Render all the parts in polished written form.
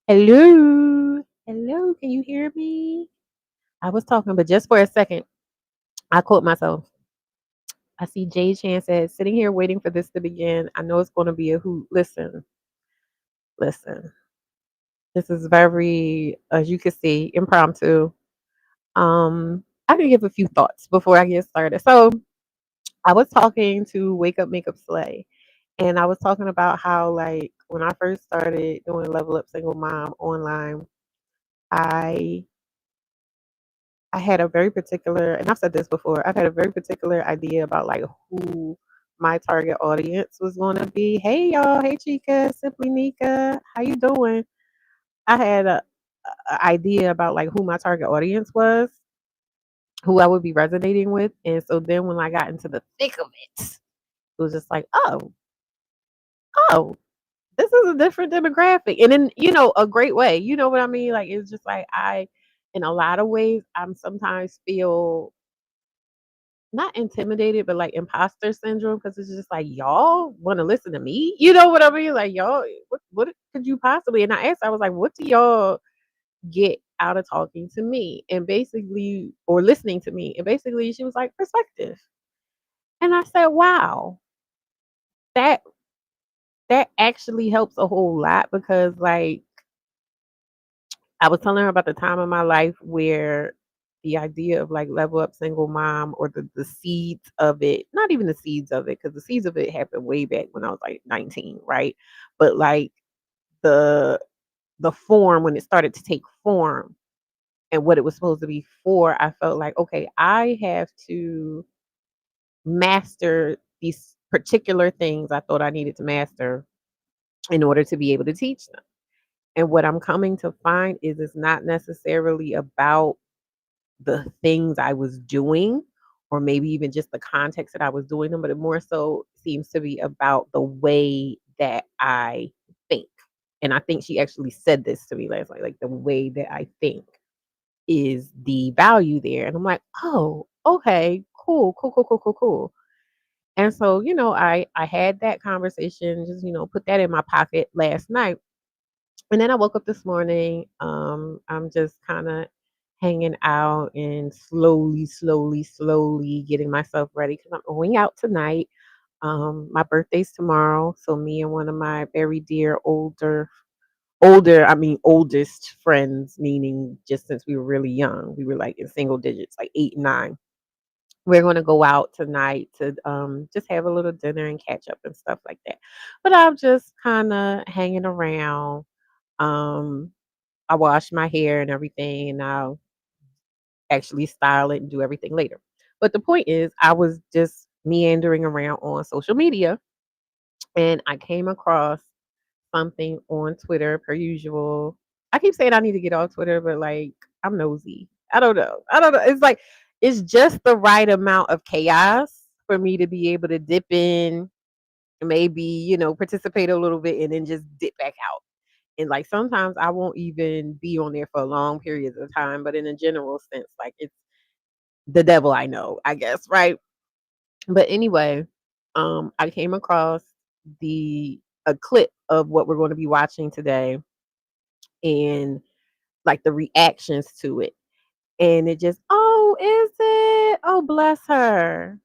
Hello. Hello. Can you hear me? I was talking, but just for a second, I caught myself. I see Jay Chan says, sitting here waiting for this to begin. I know it's going to be a hoot. Listen. This is very, as you can see, impromptu. I can give a few thoughts before I get started. So I was talking to Wake Up Makeup Slay, and I was talking about how, like, when I first started doing Level Up Single Mom online, I I had a very particular, and I've said this before, I've had a very particular idea about like who my target audience was going to be. Hey y'all, hey Chica, Simply Nika, how you doing? I had a idea about like who my target audience was, who I would be resonating with, and so then when I got into the thick of it was just like, oh, this is a different demographic, and in a great way. You know what I mean? Like it's just like in a lot of ways, I'm sometimes feel not intimidated, but like imposter syndrome because it's just like y'all want to listen to me. You know what I mean? Like y'all, what could you possibly? And I asked, I was like, what do y'all get out of talking to me and basically or listening to me? And basically, she was like perspective, and I said, wow, that that actually helps a whole lot because like I was telling her about the time in my life where the idea of like level up single mom or the seeds of it, not even the seeds of it, because the seeds of it happened way back when I was like 19, right? But like the the form when it started to take form and what it was supposed to be for, I felt like, okay, I have to master these particular things I thought I needed to master in order to be able to teach them. And what I'm coming to find is it's not necessarily about the things I was doing, or maybe even just the context that I was doing them, but it more so seems to be about the way that I think. And I think she actually said this to me last night, like the way that I think is the value there. And I'm like, oh, okay, cool, cool, cool, cool, cool, cool. And so, I had that conversation, just, put that in my pocket last night. And then I woke up this morning. I'm just kind of hanging out and slowly, slowly, slowly getting myself ready because I'm going out tonight. My birthday's tomorrow, so me and one of my very dear I mean oldest friends, meaning just since we were really young, we were like in single digits, like 8 and 9. We're going to go out tonight to just have a little dinner and catch up and stuff like that. But I'm just kind of hanging around. Um, I wash my hair and everything, and I'll actually style it and do everything later. But the point is, I was just meandering around on social media, and I came across something on Twitter, per usual. I keep saying I need to get off Twitter, but like I'm nosy. I don't know. I don't know. It's like it's just the right amount of chaos for me to be able to dip in, maybe participate a little bit, and then just dip back out. And like sometimes I won't even be on there for long periods of time, but in a general sense, like it's the devil I know, I guess, right? But anyway, I came across the a clip of what we're going to be watching today and like the reactions to it. And it just, oh, is it? Oh, bless her.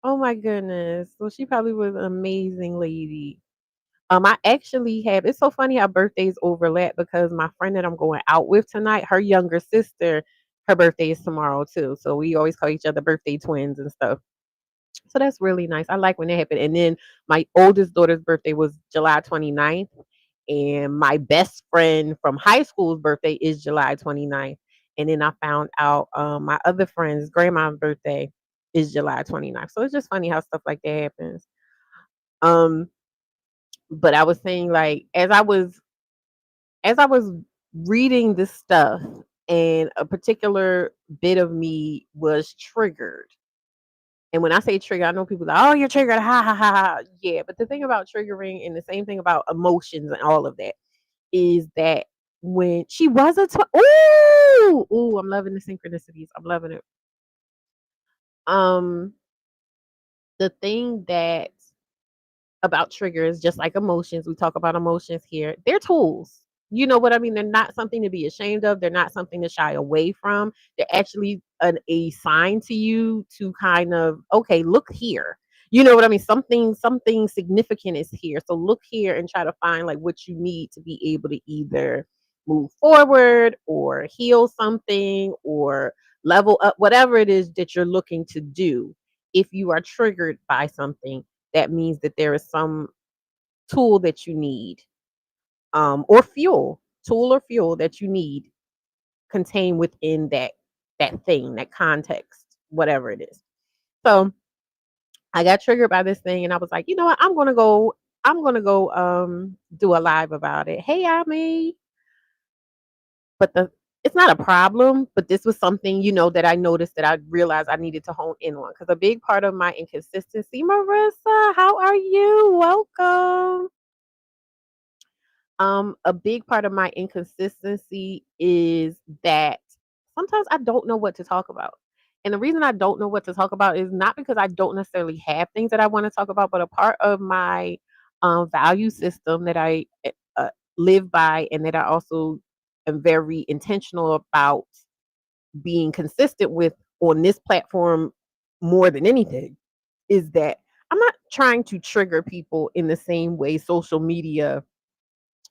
Oh my goodness. Well, she probably was an amazing lady. I actually have it's so funny how birthdays overlap because my friend that I'm going out with tonight, her younger sister, her birthday is tomorrow too. So we always call each other birthday twins and stuff. So that's really nice. I like when that happened. And then my oldest daughter's birthday was July 29th. And my best friend from high school's birthday is July 29th. And then I found out my other friend's grandma's birthday is July 29th. So it's just funny how stuff like that happens. Um, but I was saying like as I was reading this stuff and a particular bit of me was triggered. And when I say trigger, I know people like, oh, you're triggered. Ha ha ha ha. Yeah. But the thing about triggering and the same thing about emotions and all of that is that when she was ooh, I'm loving the synchronicities. I'm loving it. Um, the thing that about triggers, just like emotions, we talk about emotions here, they're tools. You know what I mean? They're not something to be ashamed of. They're not something to shy away from. They're actually a sign to you to kind of, okay, look here. You know what I mean? Something significant is here. So look here and try to find like what you need to be able to either move forward or heal something or level up, whatever it is that you're looking to do. If you are triggered by something, that means that there is some tool that you need, or tool or fuel that you need contained within that thing, that context, whatever it is. So I got triggered by this thing and I was like, you know what, I'm gonna go do a live about it. Hey Ami. But it's not a problem, but this was something, that I noticed that I realized I needed to hone in on. Because a big part of my inconsistency, Marissa, how are you? Welcome. A big part of my inconsistency is that sometimes I don't know what to talk about. And the reason I don't know what to talk about is not because I don't necessarily have things that I want to talk about, but a part of my value system that I live by, and that I also am very intentional about being consistent with on this platform more than anything, is that I'm not trying to trigger people in the same way social media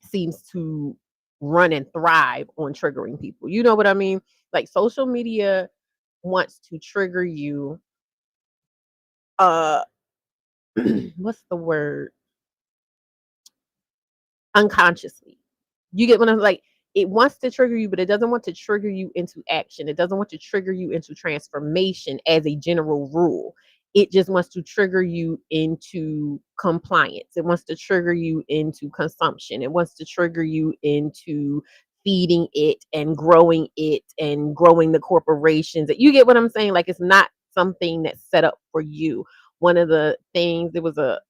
seems to run and thrive on triggering people. You know what I mean? Like social media wants to trigger you, uh what's the word? Unconsciously. You get what I'm like? It wants to trigger you, but it doesn't want to trigger you into action. It doesn't want to trigger you into transformation as a general rule. It just wants to trigger you into compliance. It wants to trigger you into consumption. It wants to trigger you into feeding it and growing the corporations. You get what I'm saying? Like it's not something that's set up for you. One of the things, there was a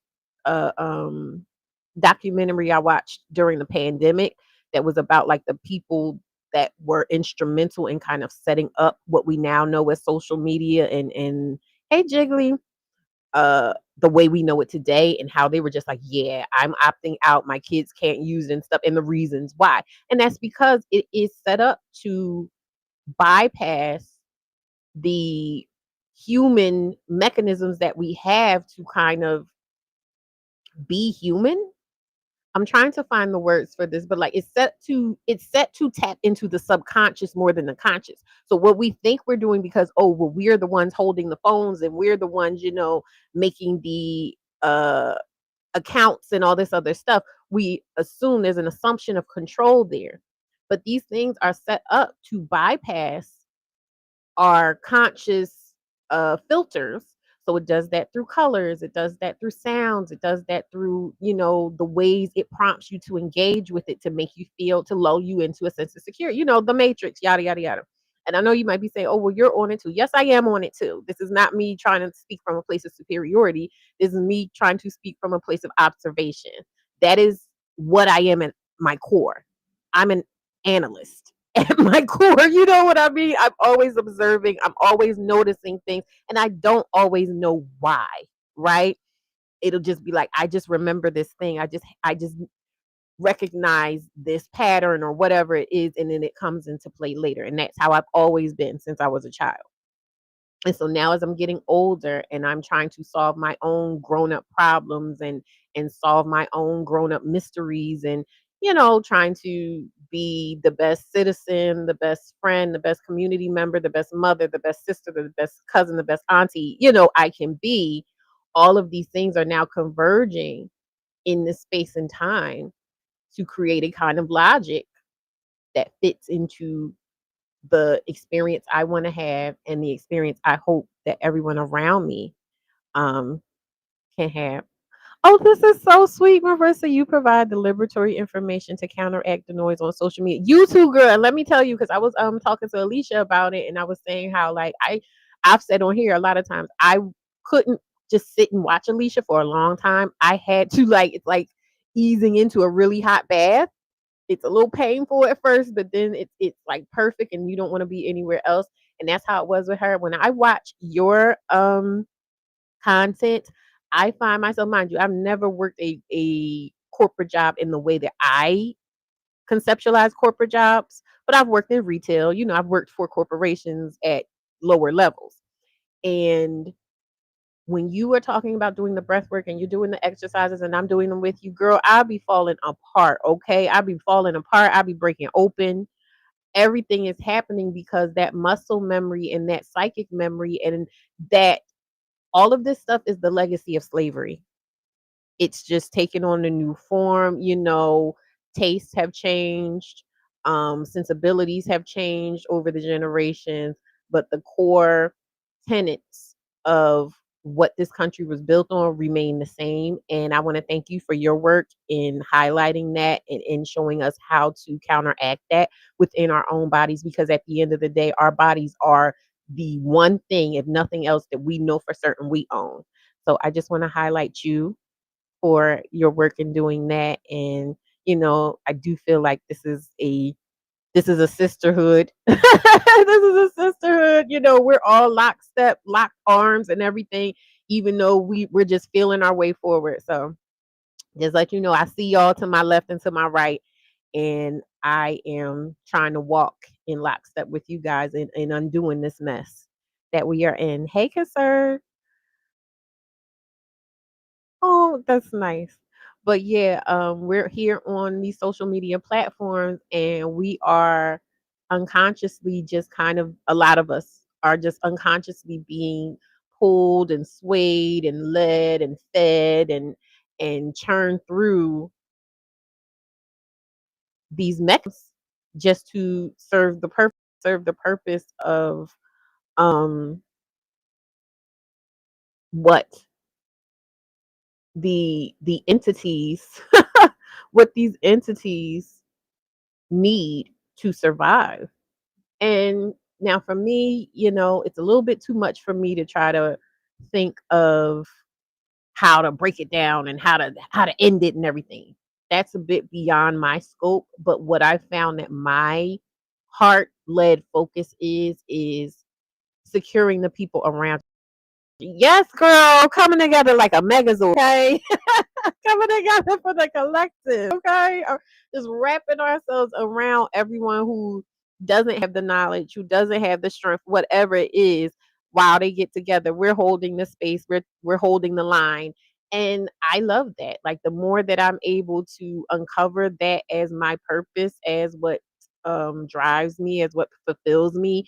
documentary I watched during the pandemic that was about like the people that were instrumental in kind of setting up what we now know as social media, and hey Jiggly, the way we know it today, and how they were just like, yeah, I'm opting out, my kids can't use it and stuff, and the reasons why. And that's because it is set up to bypass the human mechanisms that we have to kind of be human. I'm trying to find the words for this, but like it's set to tap into the subconscious more than the conscious. So what we think we're doing, because well, we're the ones holding the phones and we're the ones, making the accounts and all this other stuff, we assume there's an assumption of control there. But these things are set up to bypass our conscious filters. So it does that through colors, it does that through sounds, it does that through, the ways it prompts you to engage with it, to make you feel, to lull you into a sense of security, the matrix, yada, yada, yada. And I know you might be saying, oh, well, you're on it too. Yes, I am on it too. This is not me trying to speak from a place of superiority. This is me trying to speak from a place of observation. That is what I am at my core. I'm an analyst at my core. You know what I mean? I'm always observing, I'm always noticing things, and I don't always know why, right? It'll just be like, I just remember this thing. I just recognize this pattern or whatever it is, and then it comes into play later. And that's how I've always been since I was a child. And so now as I'm getting older and I'm trying to solve my own grown-up problems and solve my own grown-up mysteries, and trying to be the best citizen, the best friend, the best community member, the best mother, the best sister, the best cousin, the best auntie, I can be. All of these things are now converging in this space and time to create a kind of logic that fits into the experience I want to have and the experience I hope that everyone around me um, can have. Oh, this is so sweet, Marissa. You provide the liberatory information to counteract the noise on social media. You too, girl. And let me tell you, because I was talking to Alicia about it, and I was saying how like I've said on here a lot of times I couldn't just sit and watch Alicia for a long time. I had to like, it's like easing into a really hot bath. It's a little painful at first, but then it's like perfect, and you don't want to be anywhere else. And that's how it was with her. When I watch your content, I find myself, mind you, I've never worked a corporate job in the way that I conceptualize corporate jobs, but I've worked in retail. I've worked for corporations at lower levels. And when you are talking about doing the breath work and you're doing the exercises and I'm doing them with you, girl, I'll be falling apart. Okay. I'll be falling apart. I'll be breaking open. Everything is happening because that muscle memory and that psychic memory and that all of this stuff is the legacy of slavery. It's just taken on a new form. Tastes have changed, sensibilities have changed over the generations, but the core tenets of what this country was built on remain the same. And I want to thank you for your work in highlighting that and in showing us how to counteract that within our own bodies, because at the end of the day, our bodies are the one thing, if nothing else, that we know for certain we own. So I just want to highlight you for your work in doing that. And I do feel like this is a sisterhood. This is a sisterhood. We're all lockstep, locked arms and everything, even though we're just feeling our way forward. So just let you know, I see y'all to my left and to my right, and I am trying to walk in lockstep with you guys in undoing this mess that we are in. Hey, Kasser. Oh, that's nice. But yeah, we're here on these social media platforms and we are unconsciously just kind of, a lot of us are just unconsciously being pulled and swayed and led and fed and churned through these mechanisms just to serve the purpose of um what the entities what these entities need to survive. And now for me, it's a little bit too much for me to try to think of how to break it down and how to end it and everything. That's a bit beyond my scope, but what I found that my heart-led focus is securing the people around. Yes, girl, coming together like a megazord, okay? Coming together for the collective, okay? Just wrapping ourselves around everyone who doesn't have the knowledge, who doesn't have the strength, whatever it is, while they get together. We're holding the space, we're holding the line. And I love that. Like the more that I'm able to uncover that as my purpose, as what drives me, as what fulfills me,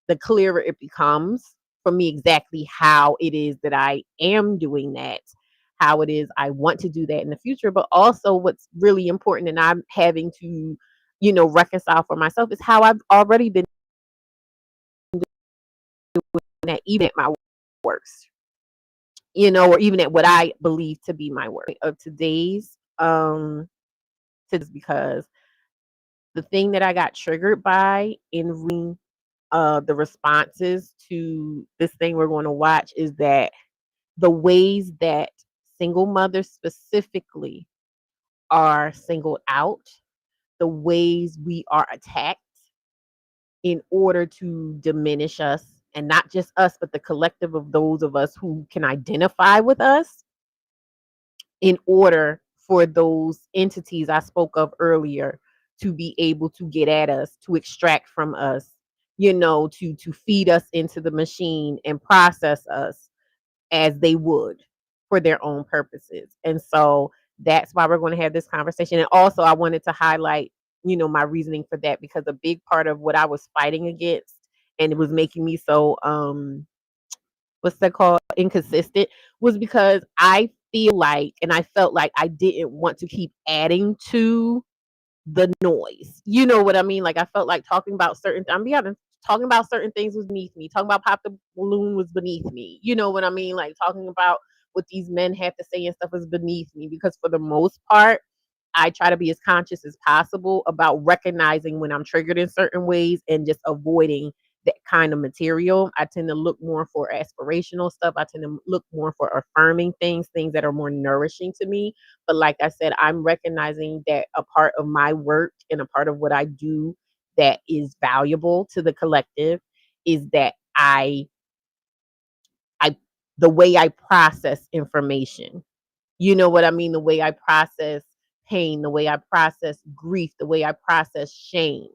the clearer it becomes for me exactly how it is that I am doing that, how it is I want to do that in the future. But also, what's really important and I'm having to, reconcile for myself is how I've already been doing that, even at my worst, or even at what I believe to be my work of today's, because the thing that I got triggered by in reading the responses to this thing we're going to watch is that the ways that single mothers specifically are singled out, the ways we are attacked in order to diminish us, and not just us, but the collective of those of us who can identify with us, in order for those entities I spoke of earlier to be able to get at us, to extract from us, to feed us into the machine and process us as they would for their own purposes. And so that's why we're going to have this conversation. And also, I wanted to highlight, my reasoning for that, because a big part of what I was fighting against and it was making me so, what's that called? Inconsistent, was because I feel like, and I felt like I didn't want to keep adding to the noise. You know what I mean? Like I felt like talking about I'm be honest, talking about certain things was beneath me. Talking about Pop the Balloon was beneath me. You know what I mean? Like talking about what these men have to say and stuff is beneath me, because for the most part, I try to be as conscious as possible about recognizing when I'm triggered in certain ways and just avoiding that kind of material. I tend to look more for aspirational stuff. I tend to look more for affirming things that are more nourishing to me. But like I said, I'm recognizing that a part of my work and a part of what I do that is valuable to the collective is that I the way I process information. You know what I mean? The way I process pain, the way I process grief, the way I process shame.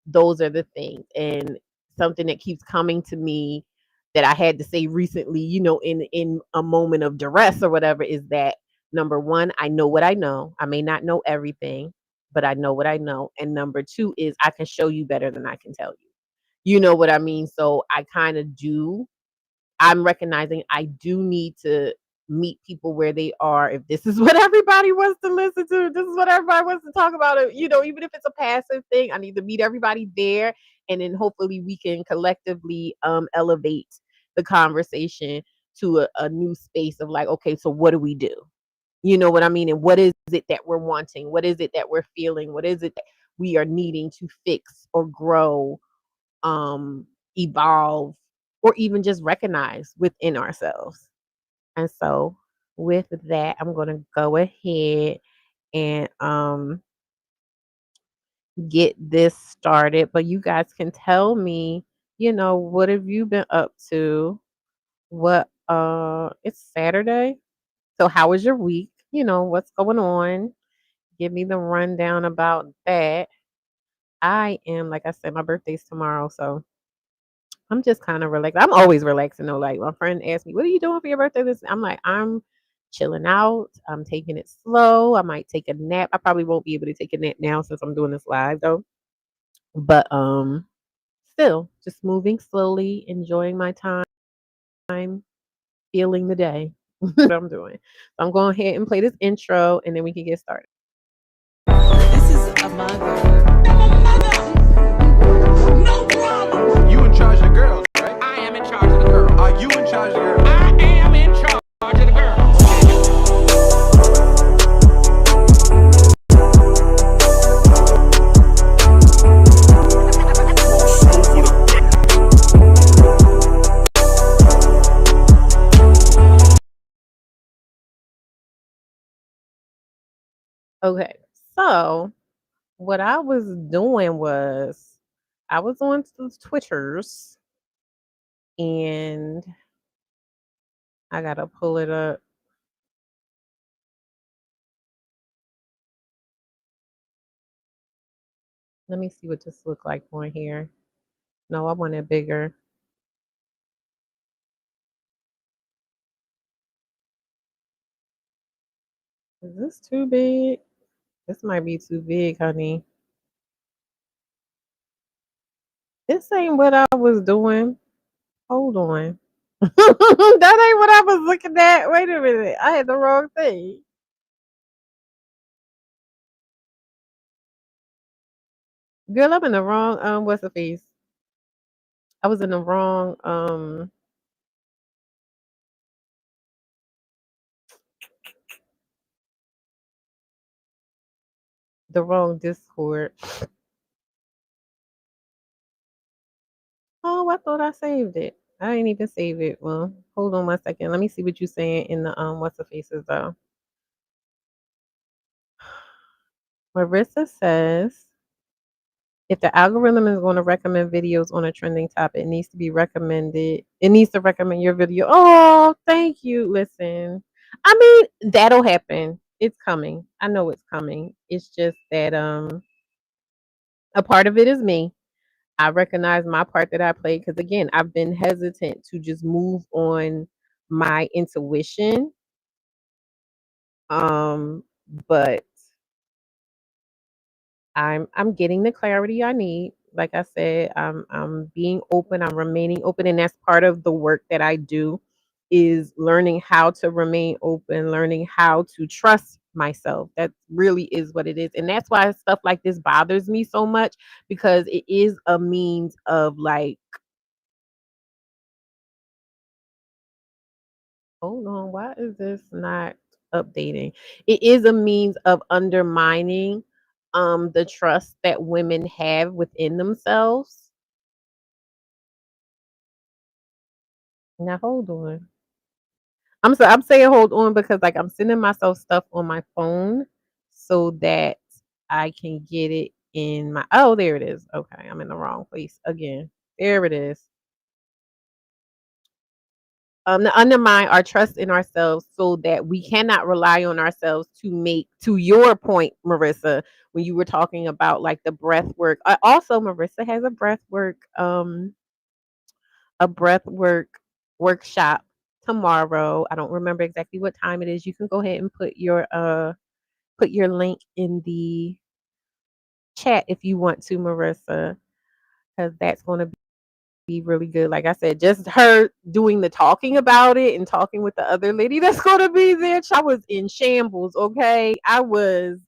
Those are the things. And something that keeps coming to me that I had to say recently, in a moment of duress or whatever, is that number one, I know what I know. I may not know everything, but I know what I know. And number two is I can show you better than I can tell you. You know what I mean? So I kind of do. I'm recognizing I do need to meet people where they are. If this is what everybody wants to listen to, this is what everybody wants to talk about. Even if it's a passive thing, I need to meet everybody there, and then hopefully we can collectively elevate the conversation to a new space of like, okay, so what do we do? You know what I mean? And what is it that we're wanting? What is it that we're feeling? What is it that we are needing to fix or grow, um, evolve, or even just recognize within ourselves? And so with that, I'm gonna go ahead and get this started. But you guys can tell me, what have you been up to? What It's Saturday. So how was your week? What's going on? Give me the rundown about that. I am, like I said, my birthday's tomorrow, so I'm just kind of relaxed. I'm always relaxing though. Like my friend asked me, "What are you doing for your birthday?" I'm like, I'm chilling out. I'm taking it slow. I might take a nap. I probably won't be able to take a nap now since I'm doing this live though. But still just moving slowly, enjoying my time, feeling the day. What I'm doing. So I'm going ahead and play this intro, and then we can get started. This is a mother. No problem. You in charge of the girls, right? I am in charge of the girls. Are you in charge of the girls? I am in charge of the girls. Okay, so what I was doing was I was on some Twitters, and I gotta pull it up. Let me see what this look like on here. No, I want it bigger. Is this too big? This might be too big, honey. This ain't what I was doing. Hold on. That ain't what I was looking at. Wait a minute. I had the wrong thing. Girl, I'm in the wrong what's the face? I was in the wrong Discord. Oh, I thought I saved it. I didn't even save it. Well, hold on 1 second. Let me see what you're saying in the what's the faces though. Marissa says if the algorithm is going to recommend videos on a trending topic, it needs to be recommended. It needs to recommend your video. Oh, thank you. Listen, I mean, that'll happen. It's coming. I know it's coming. It's just that a part of it is me. I recognize my part that I played because again, I've been hesitant to just move on my intuition. But I'm getting the clarity I need. Like I said, I'm being open, I'm remaining open, and that's part of the work that I do is learning how to remain open, learning how to trust myself. That really is what it is. And that's why stuff like this bothers me so much because it is a means of like, hold on, why is this not updating? It is a means of undermining the trust that women have within themselves. Now hold on. I'm saying hold on because like I'm sending myself stuff on my phone so that I can get it in my oh there it is. Okay, I'm in the wrong place again. There it is. to undermine our trust in ourselves so that we cannot rely on ourselves to make, to your point, Marissa, when you were talking about like the breath work. Also, Marissa has a breath work workshop tomorrow. I don't remember exactly what time it is. You can go ahead and put your link in the chat if you want to, Marissa, because that's going to be really good. Like I said, just her doing the talking about it and talking with the other lady that's going to be there. I was in shambles. Okay, I was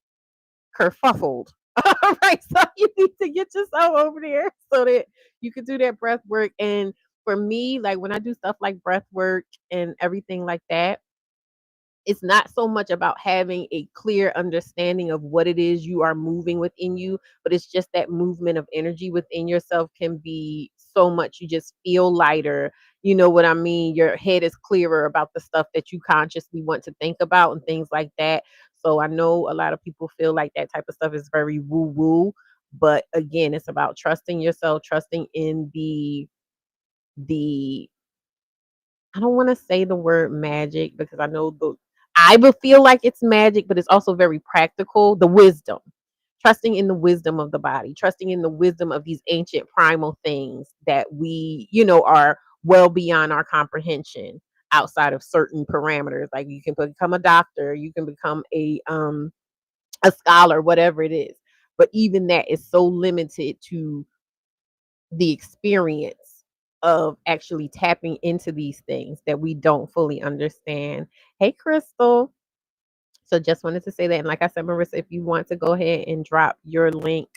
kerfuffled. All right, so you need to get yourself over there so that you can do that breath work. And for me, like when I do stuff like breath work and everything like that, it's not so much about having a clear understanding of what it is you are moving within you, but it's just that movement of energy within yourself can be so much. You just feel lighter. You know what I mean? Your head is clearer about the stuff that you consciously want to think about and things like that. So I know a lot of people feel like that type of stuff is very woo woo, but again, it's about trusting yourself, trusting in the I don't want to say the word magic because I know I will feel like it's magic, but it's also very practical. The wisdom, trusting in the wisdom of the body, trusting in the wisdom of these ancient primal things that we, are well beyond our comprehension outside of certain parameters. Like you can become a doctor, you can become a scholar, whatever it is. But even that is so limited to the experience of actually tapping into these things that we don't fully understand. Hey, Crystal. So just wanted to say that. And like I said, Marissa, if you want to go ahead and drop your link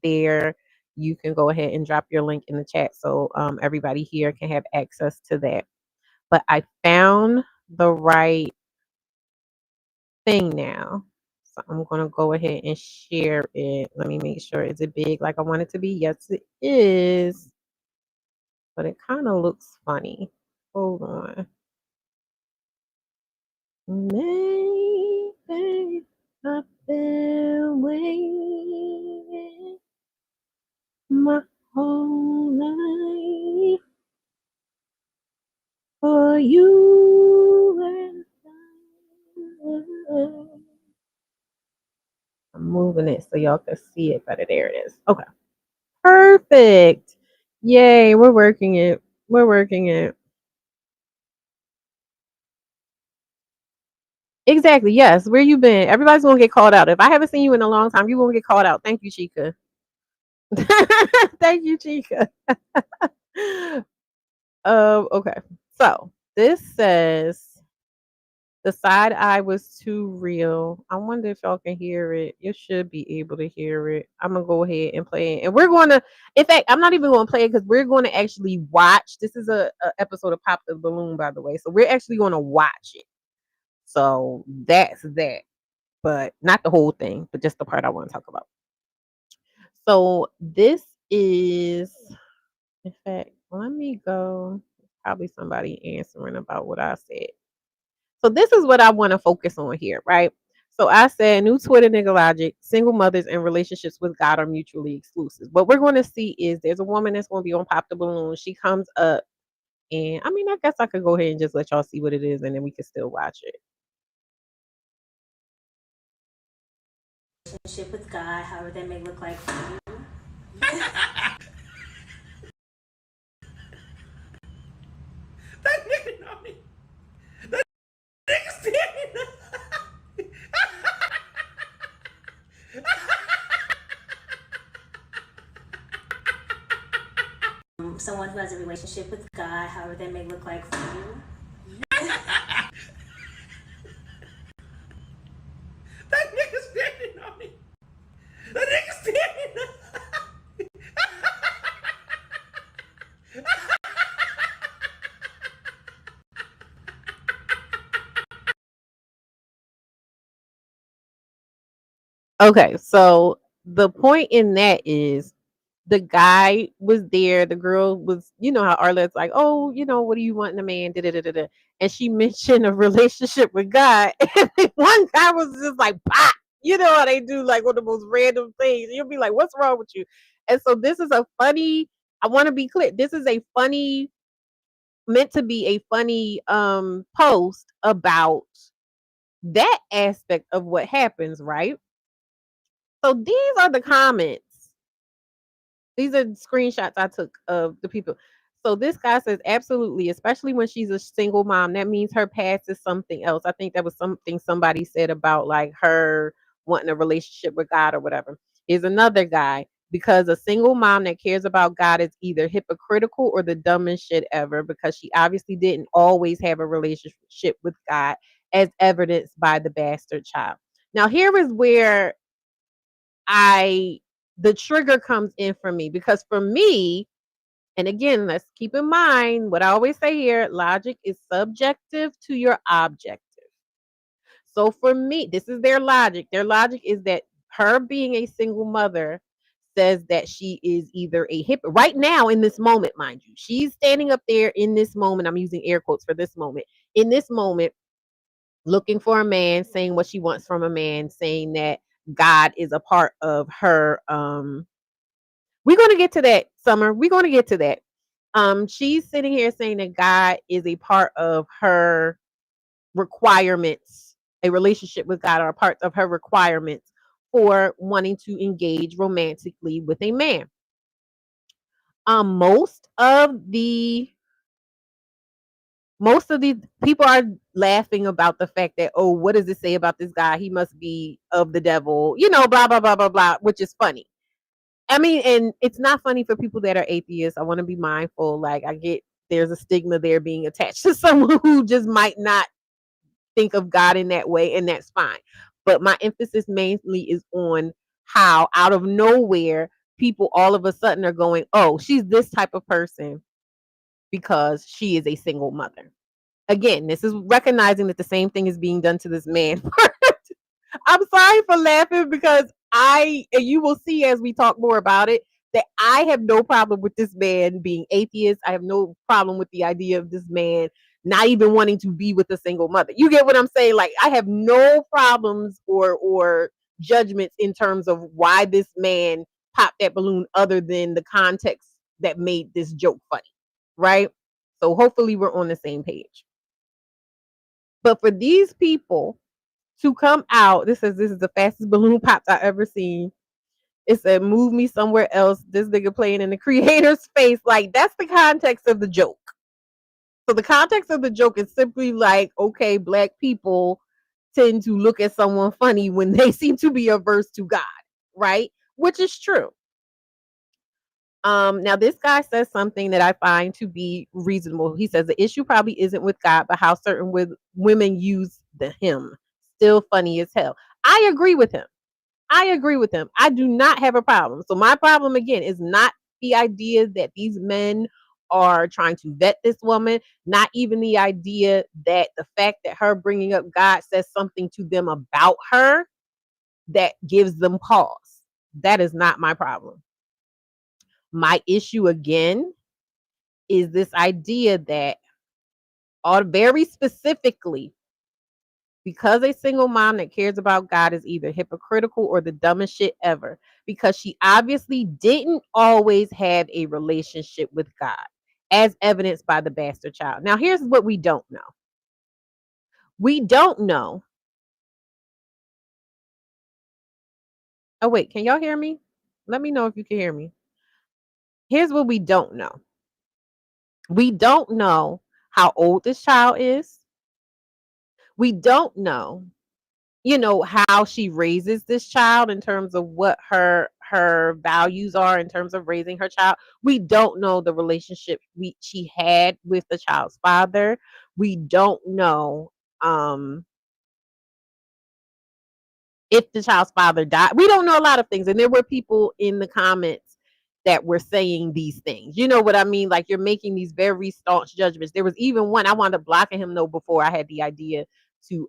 there, you can go ahead and drop your link in the chat so everybody here can have access to that. But I found the right thing now. So I'm going to go ahead and share it. Let me make sure. Is it big like I want it to be? Yes, it is. But it kind of looks funny. Hold on. Maybe I've been waiting my whole life for you and I. I'm moving it so y'all can see it better. There it is. Okay. Perfect. Yay, we're working it. We're working it. Exactly. Yes. Where you been? Everybody's gonna get called out. If I haven't seen you in a long time, you won't get called out. Thank you, Chica. Thank you, Chica. Okay. So this says the side eye was too real. I wonder if y'all can hear it. You should be able to hear it. I'm gonna go ahead and play it. And we're gonna, in fact, I'm not even gonna play it because we're gonna actually watch. This is a episode of Pop the Balloon, by the way. So we're actually gonna watch it. So that's that. But not the whole thing, but just the part I want to talk about. So this is, in fact, let me go. Probably somebody answering about what I said. So this is what I want to focus on here, right? So I said new Twitter nigga logic, single mothers and relationships with God are mutually exclusive. What we're going to see is there's a woman that's going to be on Pop the Balloon. She comes up and I mean, I guess I could go ahead and just let y'all see what it is and then we can still watch it. Relationship with God, however that may look like for you. That nigga know me. That nigga standing Someone who has a relationship with God, however that may look like for you. That nigga standing on me. That nigga standing Okay, so the point in that is the guy was there. The girl was, you know how Arlette's like, oh, what do you want in a man? Da-da-da-da-da. And she mentioned a relationship with God. And one guy was just like, pop. You know how they do like one of the most random things. You'll be like, what's wrong with you? And so this is a funny, I want to be clear. This is a funny meant to be a funny post about that aspect of what happens, right? So these are the comments. These are screenshots I took of the people. So this guy says, absolutely, especially when she's a single mom. That means her past is something else. I think that was something somebody said about like her wanting a relationship with God or whatever. Here's another guy. Because a single mom that cares about God is either hypocritical or the dumbest shit ever, because she obviously didn't always have a relationship with God, as evidenced by the bastard child. Now, here is where I the trigger comes in for me, because for me, and again, let's keep in mind what I always say here, logic is subjective to your objective. So for me, this is their logic. Their logic is that her being a single mother says that she is either a hip right now in this moment, mind you. She's standing up there in this moment. I'm using air quotes for this moment. In this moment, looking for a man, saying what she wants from a man, saying that God is a part of her. We're gonna get to that, Summer. We're gonna get to that. She's sitting here saying that God is a part of her requirements, a relationship with God, or a part of her requirements for wanting to engage romantically with a man. Most of the people are laughing about the fact that, oh, what does it say about this guy? He must be of the devil, blah blah blah blah blah, which is funny. I mean, and it's not funny for people that are atheists. I want to be mindful. Like, I get there's a stigma there being attached to someone who just might not think of God in that way, and that's fine. But my emphasis mainly is on how out of nowhere people all of a sudden are going, oh, she's this type of person because she is a single mother. Again, this is recognizing that the same thing is being done to this man. I'm sorry for laughing, because and you will see as we talk more about it, that I have no problem with this man being atheist. I have no problem with the idea of this man not even wanting to be with a single mother. You get what I'm saying? Like, I have no problems or judgments in terms of why this man popped that balloon, other than the context that made this joke funny, right? So hopefully we're on the same page. But for these people to come out, this is the fastest balloon pops I ever seen. It said, "Move me somewhere else." This nigga playing in the creator's face. Like, that's the context of the joke. So the context of the joke is simply like, okay, black people tend to look at someone funny when they seem to be averse to God, right? Which is true. Now this guy says something that I find to be reasonable. He says the issue probably isn't with God, but how certain with women use the him. Still funny as hell. I agree with him. I agree with him. I do not have a problem. So my problem again is not the idea that these men are trying to vet this woman, not even the idea that the fact that her bringing up God says something to them about her that gives them pause. That is not my problem. My issue again is this idea that, very specifically, because a single mom that cares about God is either hypocritical or the dumbest shit ever, because she obviously didn't always have a relationship with God, as evidenced by the bastard child. Now, here's what we don't know. We don't know. Oh, wait, can y'all hear me? Let me know if you can hear me. Here's what we don't know. We don't know how old this child is. We don't know, how she raises this child in terms of what her values are in terms of raising her child. We don't know the relationship she had with the child's father. We don't know if the child's father died. We don't know a lot of things, and there were people in the comments that were saying these things. You know what I mean? Like, you're making these very staunch judgments. There was even one, I wound up blocking him though before I had the idea to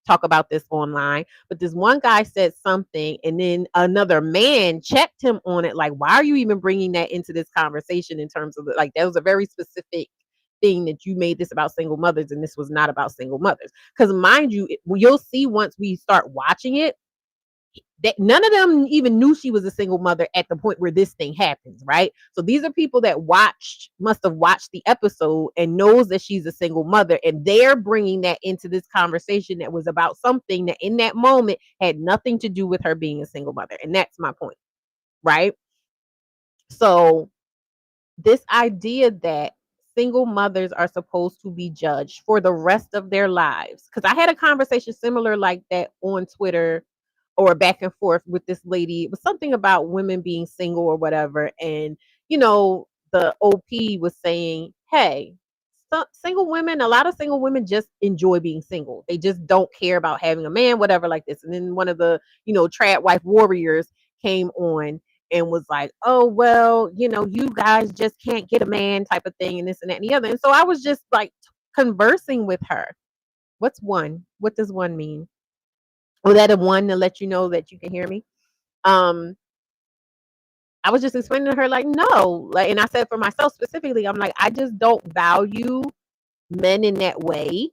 talk about this online. But this one guy said something, and then another man checked him on it, like, why are you even bringing that into this conversation? In terms of, like, that was a very specific thing that you made this about single mothers, and this was not about single mothers. Because mind you, you'll see once we start watching it, that none of them even knew she was a single mother at the point where this thing happens, right? So these are people that must have watched the episode and knows that she's a single mother, and they're bringing that into this conversation that was about something that in that moment had nothing to do with her being a single mother. And that's my point, right? So this idea that single mothers are supposed to be judged for the rest of their lives. Because I had a conversation similar like that on Twitter or back and forth with this lady. It was something about women being single or whatever. And, the OP was saying, hey, single women, a lot of single women just enjoy being single. They just don't care about having a man, whatever, like this. And then one of the, trad wife warriors came on and was like, oh, well, you guys just can't get a man type of thing and this and that and the other. And so I was just like conversing with her. What's one? What does one mean? Was that a one to let you know that you can hear me? Um, I was just explaining to her, like, no, like, and I said for myself specifically, I'm like, I just don't value men in that way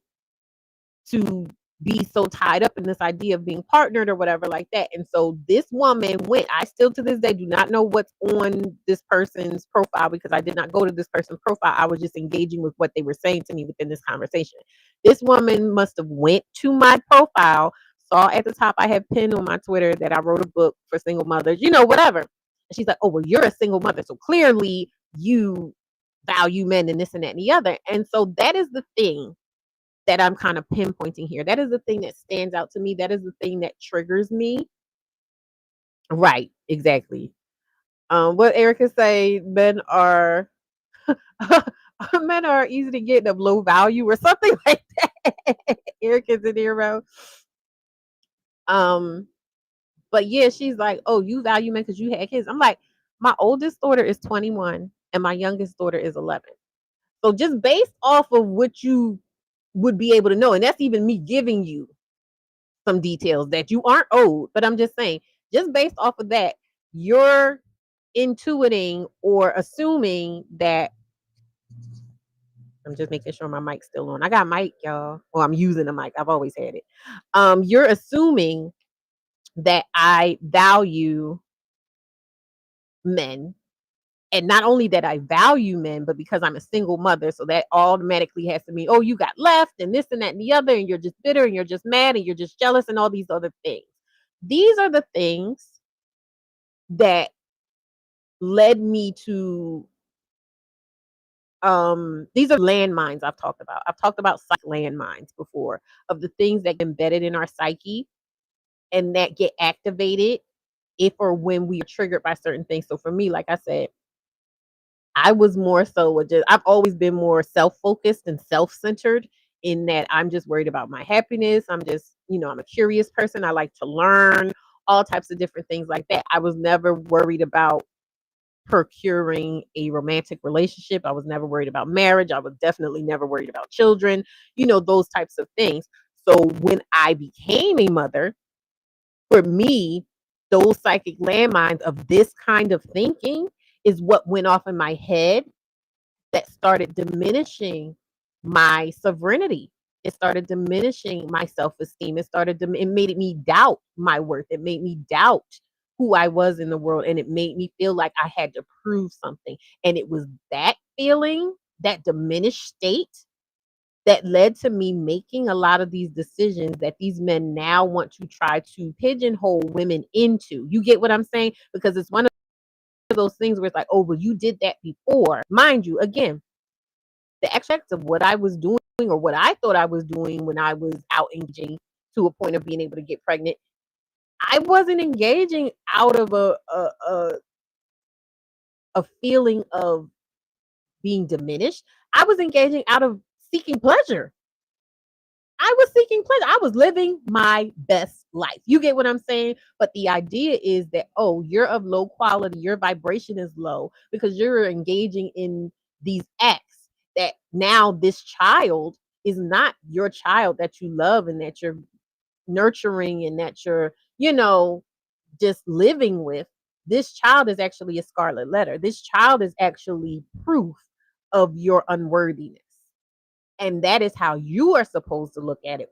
to be so tied up in this idea of being partnered or whatever like that. And so this woman went, I still to this day do not know what's on this person's profile because I did not go to this person's profile. I was just engaging with what they were saying to me within this conversation. This woman must have went to my profile, saw at the top I had pinned on my Twitter that I wrote a book for single mothers, whatever. And she's like, oh, well, you're a single mother. So clearly you value men and this and that and the other. And so that is the thing that I'm kind of pinpointing here. That is the thing that stands out to me. That is the thing that triggers me. Right, exactly. What Erica say, men are men are easy to get and of low value or something like that. Erica's an hero. But yeah, she's like, oh, you value men because you had kids. I'm like, my oldest daughter is 21 and my youngest daughter is 11. So just based off of what you would be able to know, and that's even me giving you some details that you aren't owed, but I'm just saying, just based off of that, you're intuiting or assuming that I'm just making sure my mic's still on. I got a mic, y'all. Well, I'm using a mic. I've always had it. You're assuming that I value men. And not only that I value men, but because I'm a single mother, so that automatically has to mean, oh, you got left and this and that and the other, and you're just bitter and you're just mad and you're just jealous and all these other things. These are the things that led me to these are landmines I've talked about. I've talked about landmines before of the things that get embedded in our psyche and that get activated if or when we are triggered by certain things. So for me, like I said, I was more so I've always been more self-focused and self-centered in that I'm just worried about my happiness. I'm just, I'm a curious person. I like to learn all types of different things like that. I was never worried about procuring a romantic relationship. I was never worried about marriage. I was definitely never worried about children, those types of things. So when I became a mother, for me, those psychic landmines of this kind of thinking is what went off in my head that started diminishing my sovereignty. It started diminishing my self-esteem. It made me doubt my worth. It made me doubt who I was in the world. And it made me feel like I had to prove something. And it was that feeling, that diminished state, that led to me making a lot of these decisions that these men now want to try to pigeonhole women into. You get what I'm saying? Because it's one of those things where it's like, oh, well, you did that before. Mind you, again, the aspects of what I was doing or what I thought I was doing when I was out engaging to a point of being able to get pregnant, I wasn't engaging out of a feeling of being diminished. I was engaging out of seeking pleasure. I was seeking pleasure. I was living my best life. You get what I'm saying? But the idea is that, oh, you're of low quality. Your vibration is low because you're engaging in these acts that now this child is not your child that you love and that you're nurturing and that you're, just living with. This child is actually a scarlet letter. This child is actually proof of your unworthiness. And that is how you are supposed to look at it.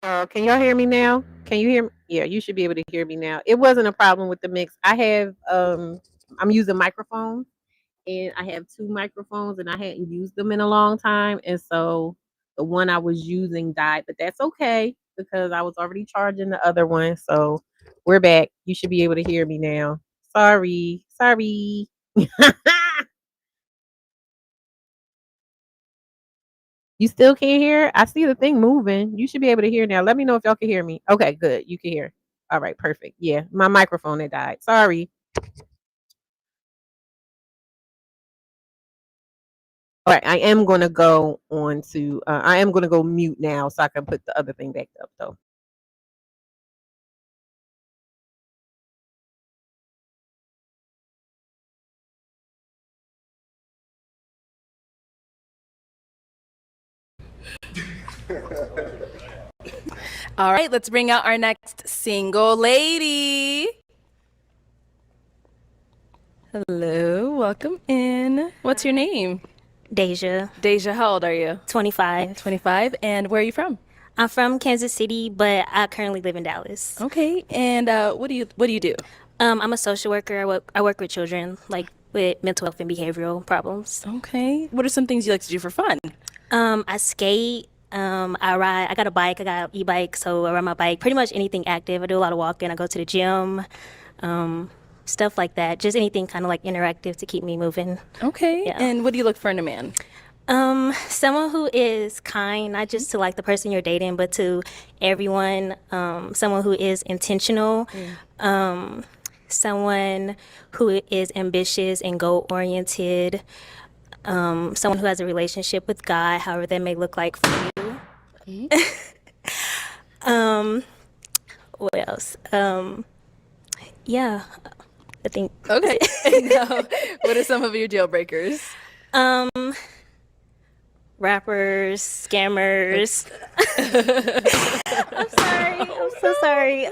Can y'all hear me now? Can you hear me? Yeah, you should be able to hear me now. It wasn't a problem with the mix. I'm using microphones, and I have two microphones, and I hadn't used them in a long time, and so the one I was using died, but that's okay because I was already charging the other one. So we're back. You should be able to hear me now. Sorry. Sorry. You still can't hear? I see the thing moving. You should be able to hear now. Let me know if y'all can hear me. Okay, good. You can hear. All right, perfect. Yeah, my microphone had died. Sorry. All right, I am gonna go on to. I am gonna go mute now so I can put the other thing back up though. All right, let's bring out our next single lady. Hello, welcome in. What's your name? Deja, Deja, how old are you? 25. 25. And where are you from? I'm from Kansas City, but I currently live in Dallas. Okay. And what do you do? I'm a social worker. I work with children, like with mental health and behavioral problems. Okay. What are some things you like to do for fun? I skate. I ride. I got a bike. I got an e-bike, so I ride my bike. Pretty much anything active. I do a lot of walking. I go to the gym. Stuff like that. Just anything kind of like interactive to keep me moving. Okay. Yeah. And what do you look for in a man? Someone who is kind, not just to like the person you're dating, but to everyone. Someone who is intentional. Someone who is ambitious and goal oriented. Someone who has a relationship with God, however that may look like for you. What else? Yeah, I think. Okay. And now, what are some of your deal breakers? Rappers, scammers. I'm sorry. I'm so sorry.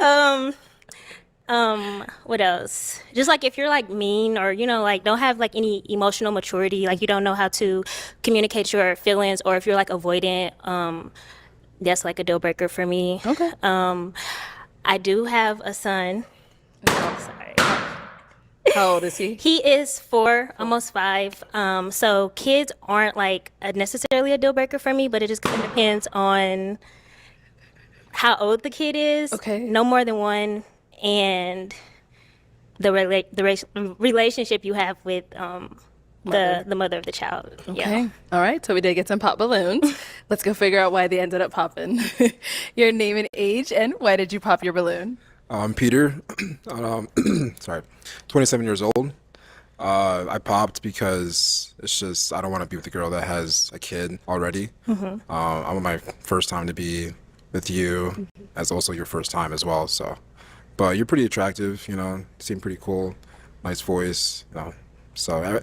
What else? Just like if you're like mean or like don't have like any emotional maturity, like you don't know how to communicate your feelings, or if you're like avoidant, that's like a deal breaker for me. Okay. I do have a son. Sorry. How old is he? He is 4, almost 5. So kids aren't like necessarily a deal breaker for me, but it just kind of depends on how old the kid is. Okay. No more than 1, and the relationship you have with the mother of the child. Okay. Yeah. All right. So we did get some pop balloons. Let's go figure out why they ended up popping. Your name and age, and why did you pop your balloon? I'm Peter. Sorry, 27 years old. I popped because it's just I don't want to be with a girl that has a kid already. I want my first time to be with you, as also your first time as well. So, but you're pretty attractive. Seem pretty cool, nice voice. So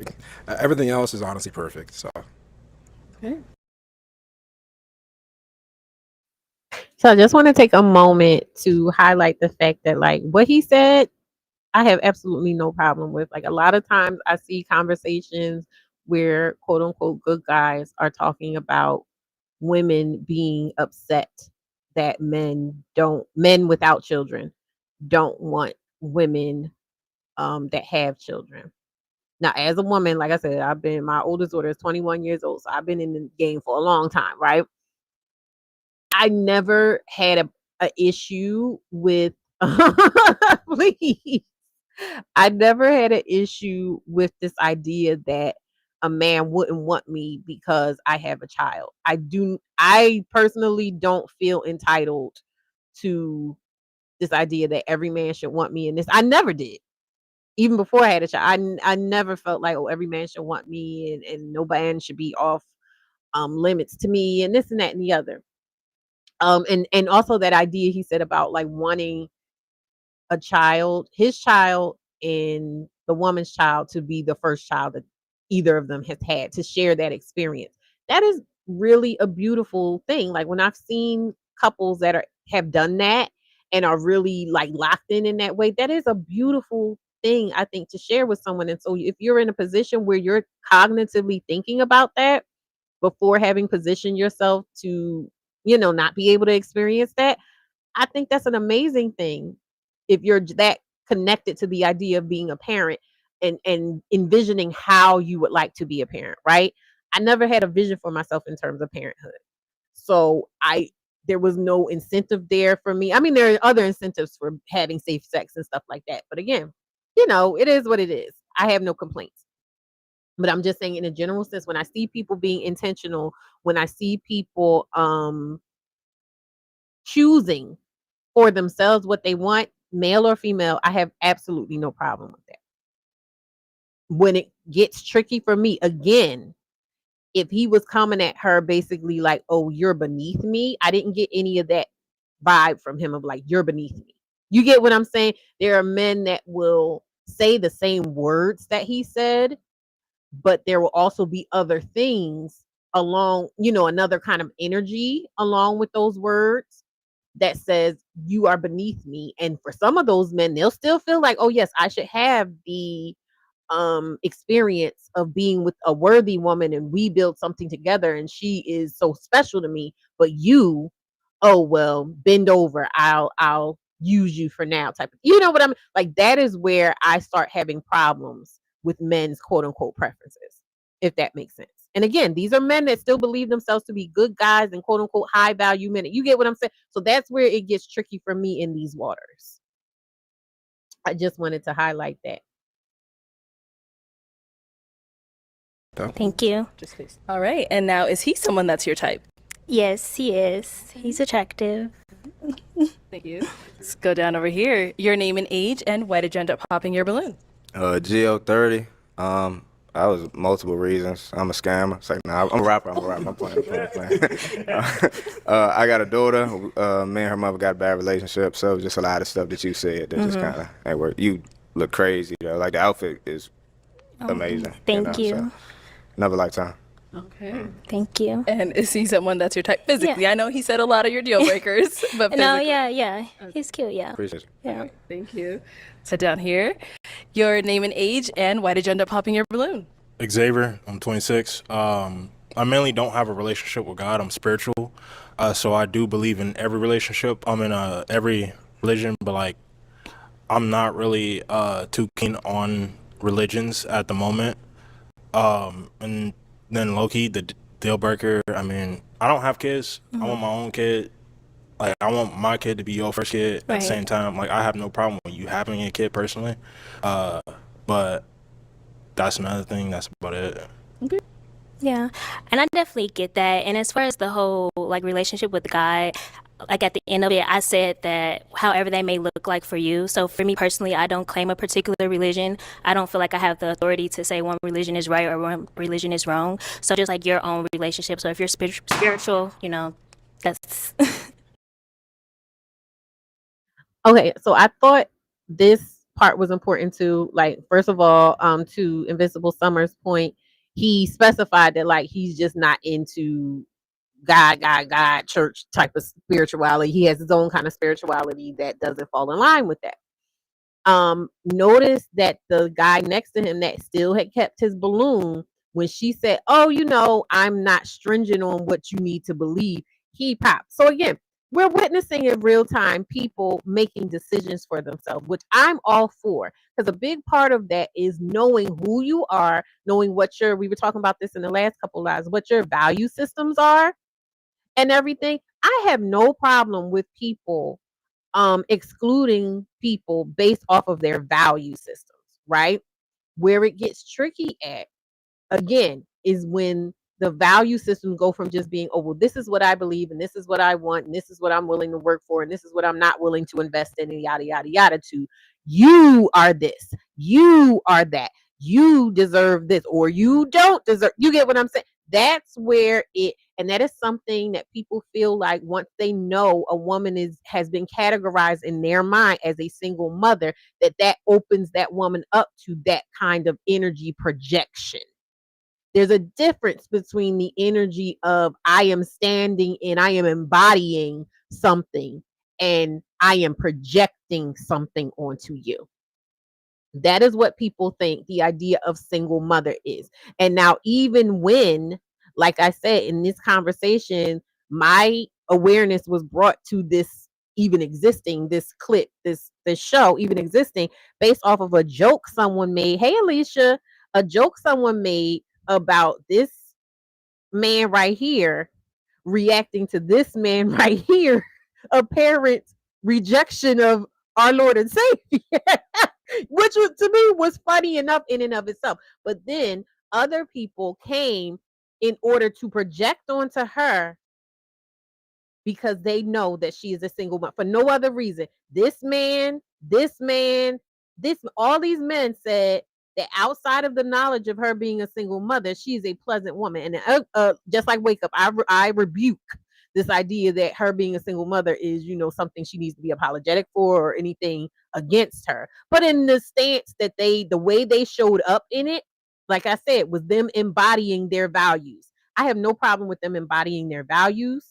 everything else is honestly perfect. So. Okay. So I just want to take a moment to highlight the fact that like what he said, I have absolutely no problem with. Like a lot of times I see conversations where quote unquote good guys are talking about women being upset that men without children don't want women that have children. Now, as a woman, like I said, my oldest daughter is 21 years old, so I've been in the game for a long time, right? I never had a issue with please. I never had an issue with this idea that a man wouldn't want me because I have a child. I personally don't feel entitled to this idea that every man should want me in this. I never did. Even before I had a child, I never felt like, oh, every man should want me and no man should be off limits to me and this and that and the other. And also that idea he said about like wanting a child, his child and the woman's child to be the first child that either of them has had, to share that experience. That is really a beautiful thing. Like when I've seen couples that have done that and are really like locked in that way, that is a beautiful thing, I think, to share with someone. And so if you're in a position where you're cognitively thinking about that before having positioned yourself to not be able to experience that. I think that's an amazing thing if you're that connected to the idea of being a parent and envisioning how you would like to be a parent, right? I never had a vision for myself in terms of parenthood. So there was no incentive there for me. I mean, there are other incentives for having safe sex and stuff like that. But again, it is what it is. I have no complaints. But I'm just saying in a general sense, when I see people being intentional, when I see people choosing for themselves what they want, male or female, I have absolutely no problem with that. When it gets tricky for me, again, if he was coming at her basically like, oh, you're beneath me, I didn't get any of that vibe from him of like, you're beneath me. You get what I'm saying? There are men that will say the same words that he said, but there will also be other things along, another kind of energy along with those words that says you are beneath me. And for some of those men, they'll still feel like, oh yes, I should have the experience of being with a worthy woman and we build something together and she is so special to me, but you, oh well, bend over, I'll use you for now type of, what I'm like. That is where I start having problems with men's quote unquote preferences, if that makes sense. And again, these are men that still believe themselves to be good guys and quote unquote high value men. You get what I'm saying? So that's where it gets tricky for me in these waters. I just wanted to highlight that. Thank you. All right. And now, is he someone that's your type? Yes, he is. He's attractive. Thank you. Let's go down over here. Your name and age, and why did you end up popping your balloon? GO30. I was multiple reasons. I'm a scammer. It's like, nah, I'm a rapper. I'm playing. I got a daughter. Me and her mother got a bad relationship, so just a lot of stuff that you said that just kind of ain't work. You look crazy, though. Like, the outfit is amazing. Thank you. So, another lifetime. Okay. Thank you. And is he someone that's your type physically? Yeah. I know he said a lot of your deal breakers, but No, physically. yeah. He's cute, yeah. Appreciate you. Yeah. Thank you. Sit down here. Your name and age, and why did you end up popping your balloon? Xavier, I'm 26. I mainly don't have a relationship with God. I'm spiritual. So I do believe in every relationship. I'm in every religion, but like I'm not really too keen on religions at the moment. And then low-key, the deal breaker, I mean, I don't have kids. I want my own kid. Like, I want my kid to be your first kid at the same time. Like, I have no problem with you having a kid personally. But that's another thing. That's about it. Okay. Yeah, and I definitely get that. And as far as the whole like relationship with God, like at the end of it, I said that however that may look like for you. So for me personally, I don't claim a particular religion. I don't feel like I have the authority to say one religion is right or one religion is wrong. So just like your own relationship. So if you're spiritual, that's Okay, so I thought this part was important to, like, first of all, to Invincible Summer's point, he specified that like he's just not into God, church type of spirituality. He has his own kind of spirituality that doesn't fall in line with that. Notice that the guy next to him that still had kept his balloon, when she said, oh, I'm not stringent on what you need to believe, he popped. So again, we're witnessing in real time people making decisions for themselves, which I'm all for. Because a big part of that is knowing who you are, knowing we were talking about this in the last couple of lives, what your value systems are and everything. I have no problem with people excluding people based off of their value systems, right? Where it gets tricky at, again, is when the value systems go from just being, oh, well, this is what I believe, and this is what I want, and this is what I'm willing to work for, and this is what I'm not willing to invest in, and yada, yada, yada, to you are this, you are that, you deserve this, or you don't deserve, you get what I'm saying? That's where and that is something that people feel like once they know a woman has been categorized in their mind as a single mother, that opens that woman up to that kind of energy projection. There's a difference between the energy of I am standing and I am embodying something and I am projecting something onto you. That is what people think the idea of single mother is. And now, even when, like I said, in this conversation, my awareness was brought to this even existing, this clip, this show even existing based off of a joke someone made. Hey Alicia, a joke someone made about this man right here reacting to this man right here, apparent rejection of our Lord and Savior, which was, to me was funny enough in and of itself. But then other people came in order to project onto her because they know that she is a single mom for no other reason. This man, all these men said that outside of the knowledge of her being a single mother, she's a pleasant woman. And just like Wake Up, I rebuke this idea that her being a single mother is, something she needs to be apologetic for or anything against her. But in the stance that the way they showed up in it, like I said, was them embodying their values. I have no problem with them embodying their values.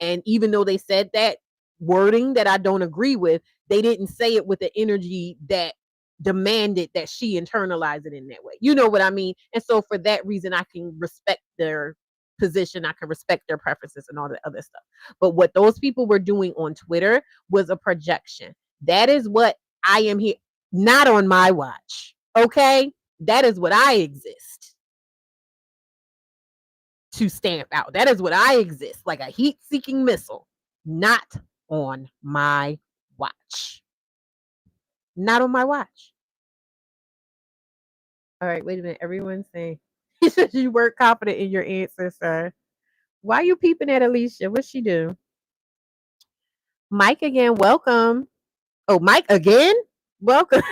And even though they said that wording that I don't agree with, they didn't say it with the energy that demanded that she internalize it in that way. You know what I mean? And so for that reason, I can respect their position. I can respect their preferences and all the other stuff. But what those people were doing on Twitter was a projection. That is what I am here, not on my watch. Okay? That is what I exist to stamp out. That is what I exist, like a heat-seeking missile, not on my watch. Not on my watch. All right, wait a minute. Everyone's saying you weren't confident in your answer, sir. Why are you peeping at Alicia? What'd she do? Mike again, welcome. Oh, Mike again? Welcome.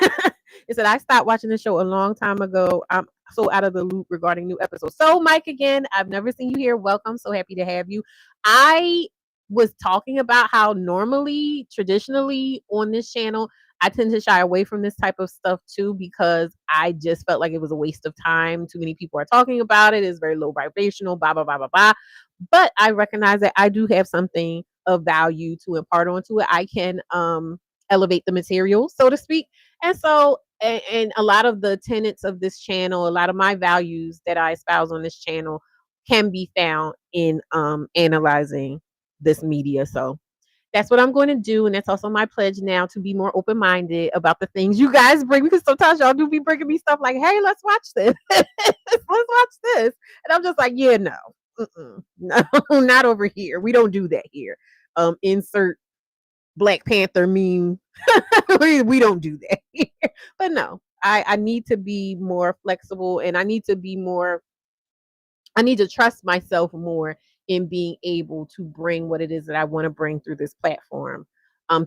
It said, I stopped watching the show a long time ago. I'm so out of the loop regarding new episodes. So, Mike again, I've never seen you here. Welcome. So happy to have you. I was talking about how normally, traditionally on this channel, I tend to shy away from this type of stuff too, because I just felt like it was a waste of time. Too many people are talking about it. It's very low vibrational, blah, blah, blah, blah, blah. But I recognize that I do have something of value to impart onto it. I can elevate the material, so to speak. And so, and a lot of the tenets of this channel, a lot of my values that I espouse on this channel can be found in analyzing this media. So that's what I'm going to do. And that's also my pledge now, to be more open-minded about the things you guys bring, because sometimes y'all do be bringing me stuff like, hey, let's watch this. Let's watch this. And I'm just like, yeah, no. No, not over here. We don't do that here. Insert Black Panther meme. we don't do that here. But no, I need to be more flexible, and I need to trust myself more in being able to bring what it is that I want to bring through this platform,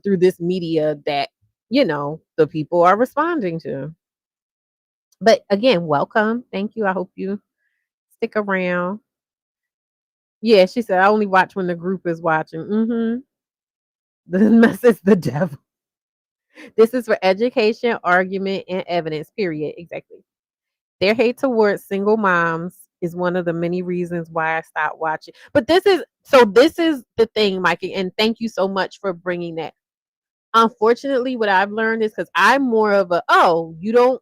through this media that, the people are responding to. But again, welcome. Thank you. I hope you stick around. Yeah, she said, I only watch when the group is watching. The mess is the devil. This is for education, argument, and evidence, period. Exactly. Their hate towards single moms is one of the many reasons why I stopped watching. But this is the thing, Mikey, and thank you so much for bringing that. Unfortunately, what I've learned is, because I'm more of a, oh, you don't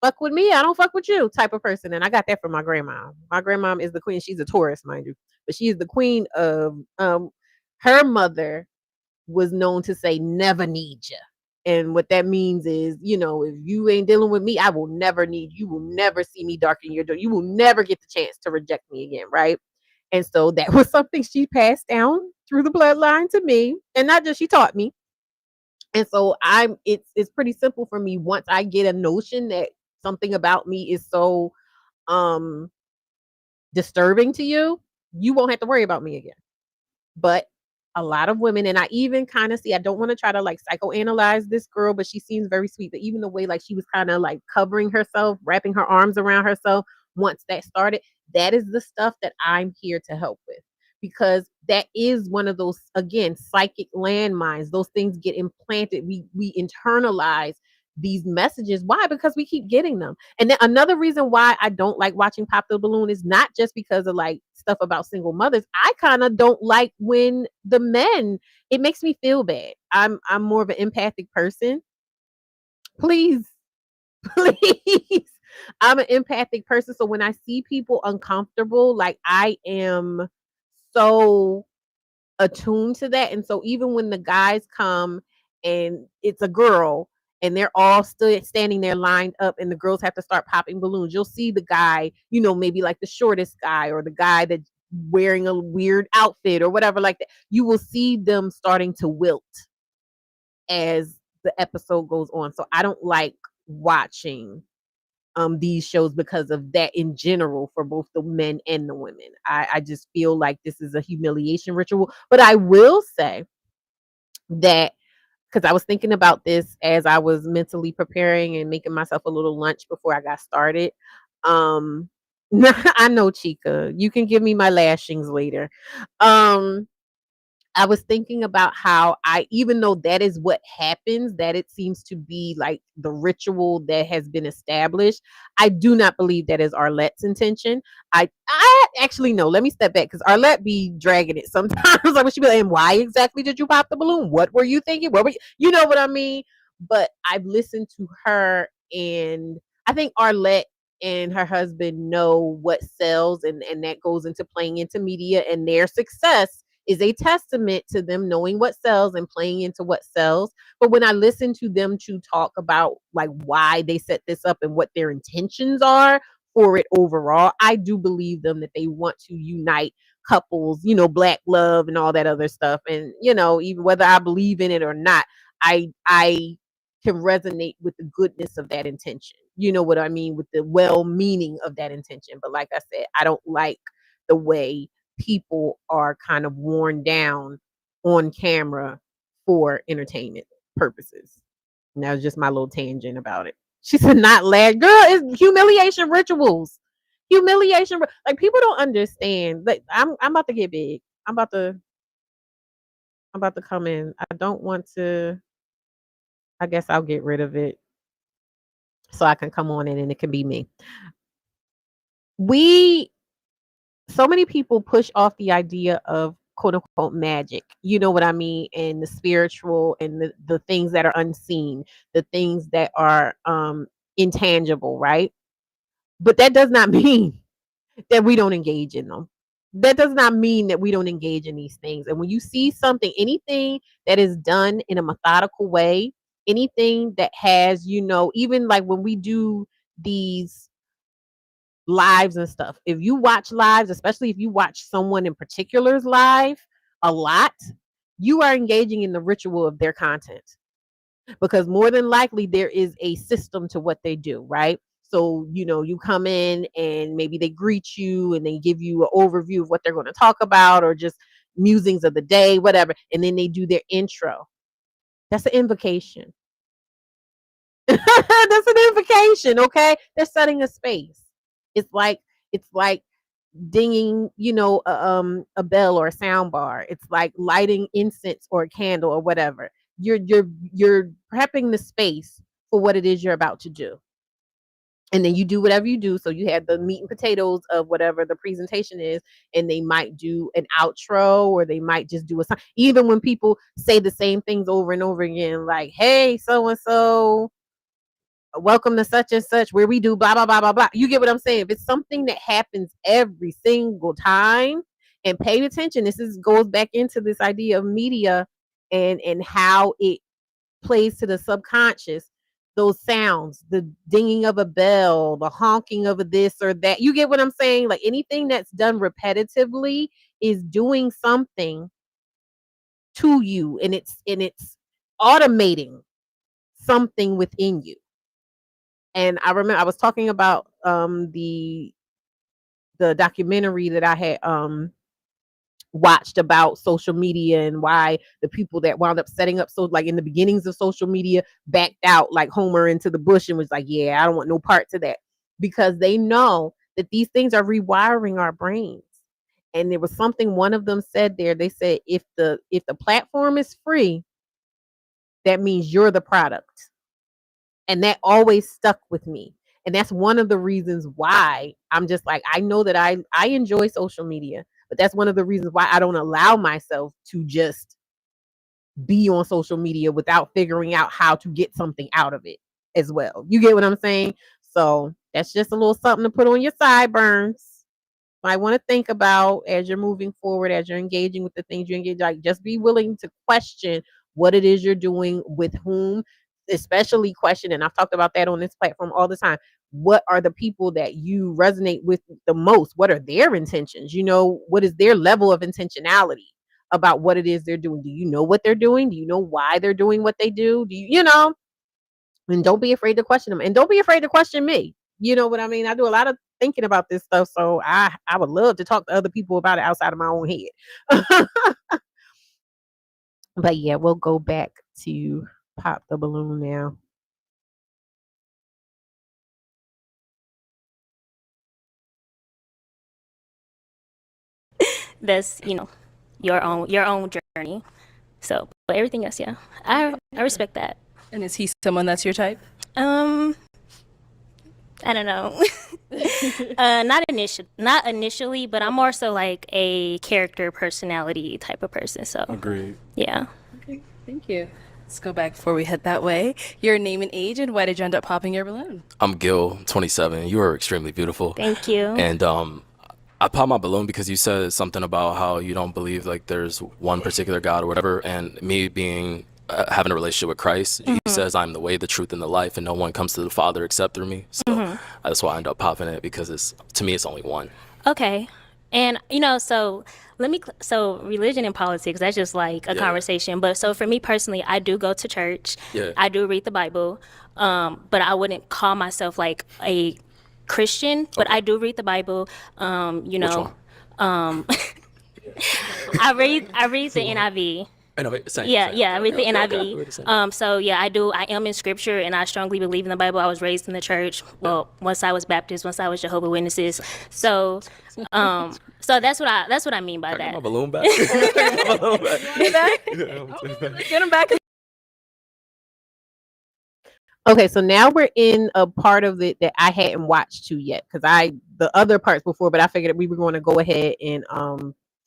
fuck with me, I don't fuck with you type of person. And I got that from my grandma. My grandma is the queen. She's a Taurus, mind you. But she is the queen of, her mother was known to say, never need you. And what that means is, if you ain't dealing with me, I will never need you. You will never see me darken your door. You will never get the chance to reject me again, right? And so that was something she passed down through the bloodline to me. And not just she taught me. And so it's pretty simple for me. Once I get a notion that something about me is so disturbing to you, you won't have to worry about me again. But a lot of women, and I even kind of see, I don't want to try to like psychoanalyze this girl, but she seems very sweet. But even the way like she was kind of like covering herself, wrapping her arms around herself, once that started, that is the stuff that I'm here to help with. Because that is one of those, again, psychic landmines. Those things get implanted. We internalize these messages. Why? Because we keep getting them. And then another reason why I don't like watching Pop the Balloon is not just because of like stuff about single mothers. I kind of don't like when the men, it makes me feel bad. I'm more of an empathic person. Please. I'm an empathic person. So when I see people uncomfortable, like I am so attuned to that. And so even when the guys come and it's a girl and they're all still standing there lined up and the girls have to start popping balloons, you'll see the guy, maybe like the shortest guy or the guy that's wearing a weird outfit or whatever like that. You will see them starting to wilt as the episode goes on. So I don't like watching these shows because of that in general for both the men and the women. I just feel like this is a humiliation ritual. But I will say that because I was thinking about this as I was mentally preparing and making myself a little lunch before I got started. I know, Chica, you can give me my lashings later. I was thinking about how even though that is what happens, that it seems to be like the ritual that has been established, I do not believe that is Arlette's intention. I actually know. Let me step back because Arlette be dragging it sometimes. Like when she be like, and why exactly did you pop the balloon? What were you thinking? What were you know what I mean? But I've listened to her, and I think Arlette and her husband know what sells, and that goes into playing into media, and their success is a testament to them knowing what sells and playing into what sells. But when I listen to them to talk about like why they set this up and what their intentions are for it overall, I do believe them that they want to unite couples, black love and all that other stuff. And, even whether I believe in it or not, I can resonate with the goodness of that intention. You know what I mean? With the well-meaning of that intention. But like I said, I don't like the way people are kind of worn down on camera for entertainment purposes. And that was just my little tangent about it. She said, not lad. Girl, it's humiliation rituals. Humiliation. Like people don't understand. Like I'm about to get big. I'm about to come in. I don't want to. I guess I'll get rid of it so I can come on in and it can be me. So many people push off the idea of quote unquote magic, you know what I mean, and the spiritual and the things that are unseen, the things that are intangible, right? But that does not mean that we don't engage in them. That does not mean that we don't engage in these things. And when you see something, anything that is done in a methodical way, anything that has, even like when we do these lives and stuff. If you watch lives, especially if you watch someone in particular's live a lot, you are engaging in the ritual of their content because more than likely there is a system to what they do, right? So, you come in and maybe they greet you and they give you an overview of what they're going to talk about or just musings of the day, whatever. And then they do their intro. That's an invocation. That's an invocation, okay? They're setting a space. It's like dinging, a bell or a sound bar. It's like lighting incense or a candle or whatever. You're prepping the space for what it is you're about to do. And then you do whatever you do. So you have the meat and potatoes of whatever the presentation is, and they might do an outro or they might just do a sign. Even when people say the same things over and over again, like, hey, so and so, welcome to such and such, where we do blah blah blah blah blah. You get what I'm saying? If it's something that happens every single time, and pay attention, goes back into this idea of media and how it plays to the subconscious. Those sounds, the dinging of a bell, the honking of a this or that. You get what I'm saying? Like anything that's done repetitively is doing something to you, and it's automating something within you. And I remember I was talking about the documentary that I had watched about social media and why the people that wound up setting up, so like in the beginnings of social media, backed out like Homer into the bush and was like, yeah, I don't want no part to that, because they know that these things are rewiring our brains. And there was something one of them said there. They said if the platform is free, that means you're the product. And that always stuck with me. And that's one of the reasons why I'm just like, I know that I enjoy social media, but that's one of the reasons why I don't allow myself to just be on social media without figuring out how to get something out of it as well. You get what I'm saying? So that's just a little something to put on your sideburns. might want to think about as you're moving forward, as you're engaging with the things you engage, like just be willing to question what it is you're doing with whom, especially question. And I've talked about that on this platform all the time. What are the people that you resonate with the most? What are their intentions? You know, what is their level of intentionality about what it is they're doing? Do you know what they're doing? Do you know why they're doing what they do? Do you, you know? And don't be afraid to question them. And don't be afraid to question me. You know what I mean? I do a lot of thinking about this stuff. So I would love to talk to other people about it outside of my own head. But yeah, we'll go back to pop the balloon now. That's, your own journey. So, but everything else, yeah, I respect that. And is he someone that's your type? I don't know. Not initially, but I'm more so like a character personality type of person. So Agreed. yeah. Okay, thank you. Let's go back before we head that way. Your name and age, and why did you end up popping your balloon? I'm Gil, 27. You are extremely beautiful. Thank you. And I popped my balloon because you said something about how you don't believe like there's one particular God or whatever. And me being having a relationship with Christ, he says I'm the way, the truth, and the life, and no one comes to the Father except through me. So that's why I end up popping it, because to me it's only one. Okay. And so religion and politics, that's just like a conversation. But so for me personally, I do go to church. Yeah. I do read the Bible. But I wouldn't call myself like a Christian, but I do read the Bible. Which one? I read the NIV. Same. Yeah, I read the Okay. NIV. So yeah, I am in scripture, and I strongly believe in the Bible. I was raised in the church. Well, once I was Baptist, once I was Jehovah's Witnesses. So that's what I mean by Can I that. get my balloon back? Get my balloon back. Get him back. Okay, so now we're in a part of it that I hadn't watched to yet, because the other parts before, but I figured that we were going to go ahead and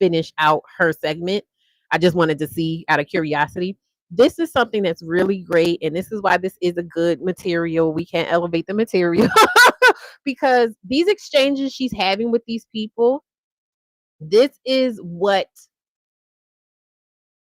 finish out her segment. I just wanted to see out of curiosity. This is something that's really great, and this is why this is a good material. We can't elevate the material because these exchanges she's having with these people, this is what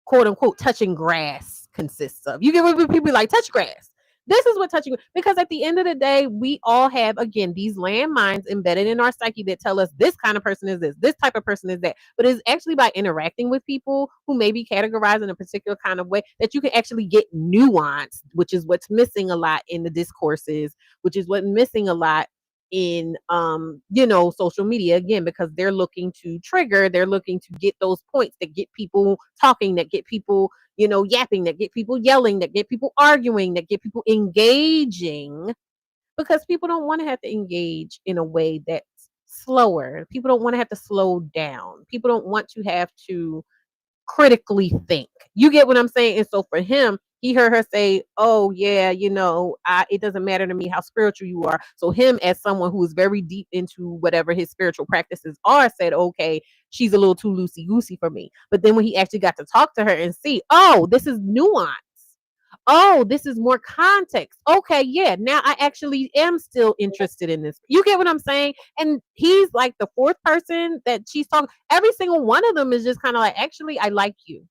quote unquote touching grass consists of. You get what people like, touch grass. This is what touching, because at the end of the day, we all have, again, these landmines embedded in our psyche that tell us this kind of person is this type of person is that. But it's actually by interacting with people who may be categorized in a particular kind of way that you can actually get nuance, which is what's missing a lot in the discourses, which is what's missing a lot in social media, again, because they're looking to trigger, they're looking to get those points that get people talking, that get people yapping, that get people yelling, that get people arguing, that get people engaging, because people don't want to have to engage in a way that's slower. People don't want to have to slow down. People don't want to have to critically think. You get what I'm saying? And so for him, he heard her say, oh yeah, it doesn't matter to me how spiritual you are. So him, as someone who is very deep into whatever his spiritual practices are, said, okay, she's a little too loosey goosey for me. But then when he actually got to talk to her and see, oh, this is nuance. Oh, this is more context. Okay, yeah, now I actually am still interested in this. You get what I'm saying? And he's like the fourth person that she's talking. Every single one of them is just kind of like, actually, I like you.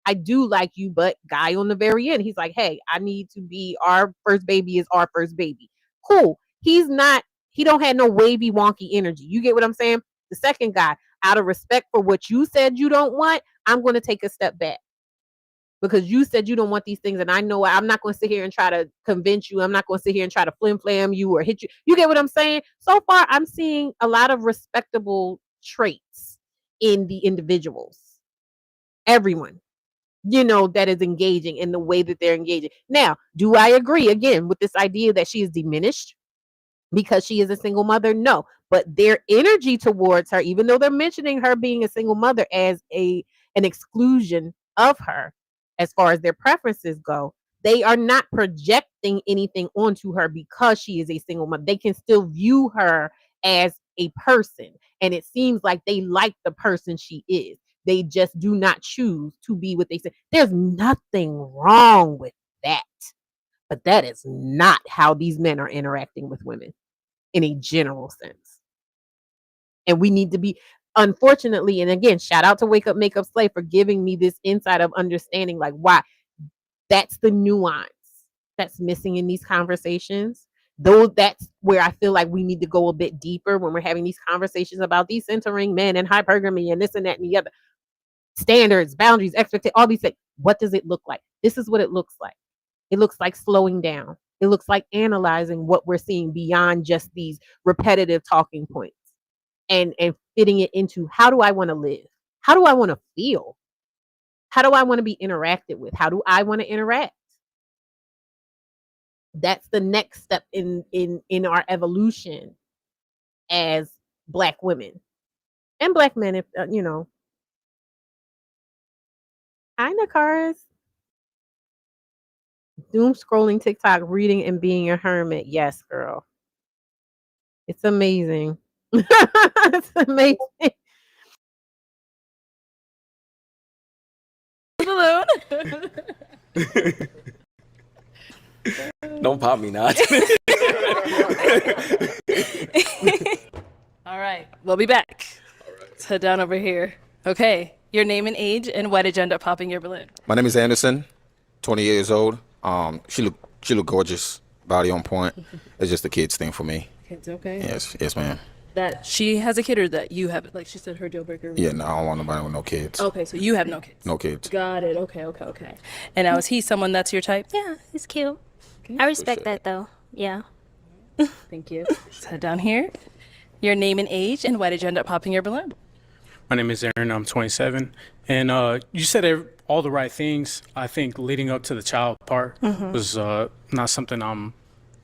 I do like you, but guy on the very end, he's like, hey, I need to be, our first baby is our first baby. Cool. He don't have no wavy, wonky energy. You get what I'm saying? The second guy, out of respect for what you said you don't want, I'm going to take a step back. Because you said you don't want these things, and I know I'm not going to sit here and try to convince you. I'm not going to sit here and try to flim-flam you or hit you. You get what I'm saying? So far, I'm seeing a lot of respectable traits in the individuals. Everyone, that is engaging in the way that they're engaging. Now, do I agree, again, with this idea that she is diminished because she is a single mother? No. But their energy towards her, even though they're mentioning her being a single mother as an exclusion of her, as far as their preferences go, they are not projecting anything onto her because she is a single mother. They can still view her as a person. And it seems like they like the person she is. They just do not choose to be what they say. There's nothing wrong with that. But that is not how these men are interacting with women in a general sense. And we need to be, unfortunately, and again, shout out to Wake Up Makeup Slay for giving me this insight of understanding like why that's the nuance that's missing in these conversations. Though that's where I feel like we need to go a bit deeper when we're having these conversations about decentering men and hypergamy and this and that and the other. Standards, boundaries, expectations, all these things. What does it look like? This is what it looks like. It looks like slowing down. It looks like analyzing what we're seeing beyond just these repetitive talking points and fitting it into how do I want to live? How do I want to feel? How do I want to be interacted with? How do I want to interact? That's the next step in our evolution as Black women and Black men, if you know. Hi, Nakars. Doom scrolling TikTok, reading and being a hermit. Yes, girl. It's amazing. It's amazing. Balloon. Don't pop me now. All right, we'll be back. Let's head down over here. Okay, your name and age, and why did you end up popping your balloon? My name is Anderson, 20 years old. She look gorgeous, body on point. It's just a kid's thing for me. Kids, okay. Yes, ma'am. That she has a kid or that you have it? Like she said, her deal breaker. Yeah, no, I don't want nobody with no kids. Okay, so you have no kids. No kids. Got it. Okay. And now is he someone that's your type? Yeah, he's cute. I respect that though. Yeah. Thank you. Let's head down here. Your name and age, and why did you end up popping your balloon? My name is Aaron. I'm 27, and you said all the right things. I think leading up to the child part was not something I'm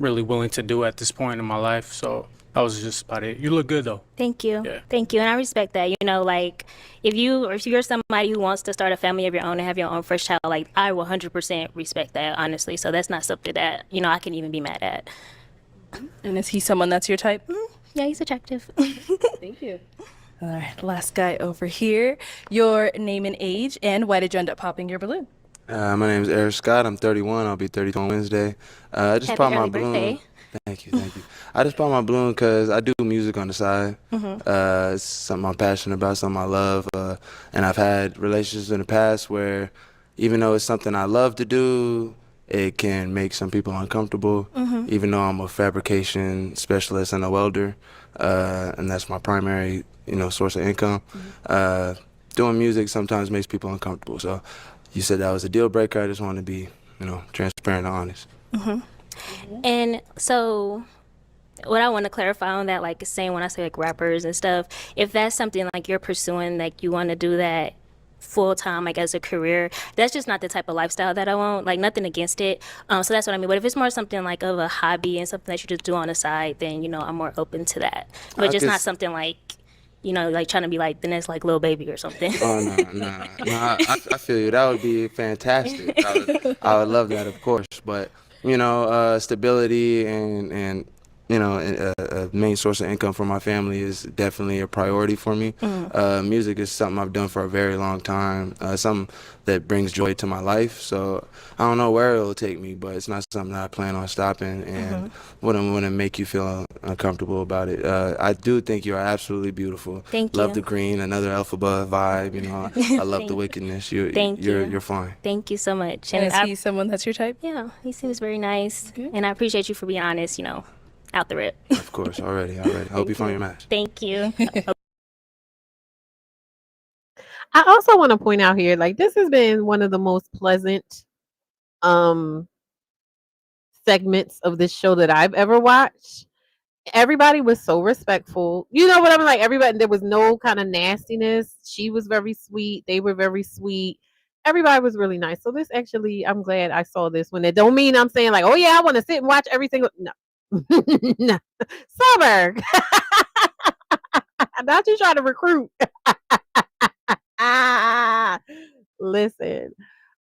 really willing to do at this point in my life. So that was just about it. You look good though. Thank you. Yeah. Thank you. And I respect that. You know, like if you're somebody who wants to start a family of your own and have your own first child, like I will 100% respect that, honestly. So that's not something that, you know, I can even be mad at. And is he someone that's your type? Yeah, he's attractive. Thank you. All right, last guy over here. Your name and age, and why did you end up popping your balloon? My name is Eric Scott. I'm 31. I'll be 32 on Wednesday. I just Happy popped my early balloon. birthday. Thank you. I just popped my balloon because I do music on the side. It's something I'm passionate about, something I love. And I've had relationships in the past where even though it's something I love to do, it can make some people uncomfortable, even though I'm a fabrication specialist and a welder, and that's my primary, source of income. Doing music sometimes makes people uncomfortable. So you said that was a deal breaker. I just want to be, transparent and honest. And so what I want to clarify on that, like saying when I say like rappers and stuff, if that's something like you're pursuing, like you want to do that full time, like as a career, that's just not the type of lifestyle that I want. Like nothing against it. So that's what I mean. But if it's more something like of a hobby and something that you just do on the side, then I'm more open to that. But just not something like like trying to be like the next like Lil Baby or something. Oh no, I feel you. That would be fantastic. I would love that, of course. But stability and a main source of income for my family is definitely a priority for me. Music is something I've done for a very long time, something that brings joy to my life. So I don't know where it'll take me, but it's not something that I plan on stopping and wouldn't make you feel uncomfortable about it. I do think you are absolutely beautiful. Thank you. Love the green, another Alphaba vibe. I love the wickedness. You're fine. Thank you so much. And is he someone that's your type? Yeah, he seems very nice. And I appreciate you for being honest, out the rip. Of course, already. I hope you find your match. Thank you. I also want to point out here, like this has been one of the most pleasant segments of this show that I've ever watched. Everybody was so respectful. You know what I mean? Like everybody, there was no kind of nastiness. She was very sweet. They were very sweet. Everybody was really nice. So this actually, I'm glad I saw this one. It don't mean I'm saying like, oh yeah, I want to sit and watch every single. No. No. Summer. Not you trying to recruit. Listen.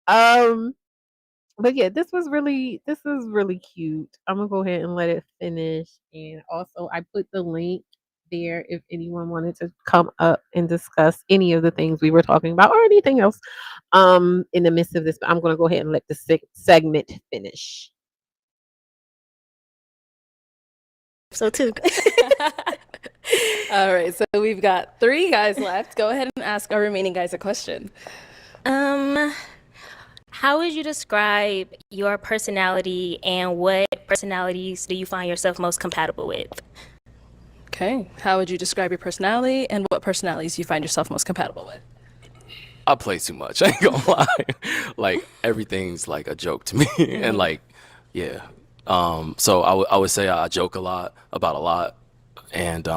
But yeah, this is really cute. I'm gonna go ahead and let it finish. And also I put the link there if anyone wanted to come up and discuss any of the things we were talking about or anything else in the midst of this. But I'm gonna go ahead and let the segment finish. So too. All right, so we've got 3 guys left. Go ahead and ask our remaining guys a question. How would you describe your personality, and what personalities do you find yourself most compatible with? Okay, how would you describe your personality, and what personalities do you find yourself most compatible with? I play too much. I ain't gonna lie. Like everything's like a joke to me, and like, yeah. So I would say I joke a lot about a lot, and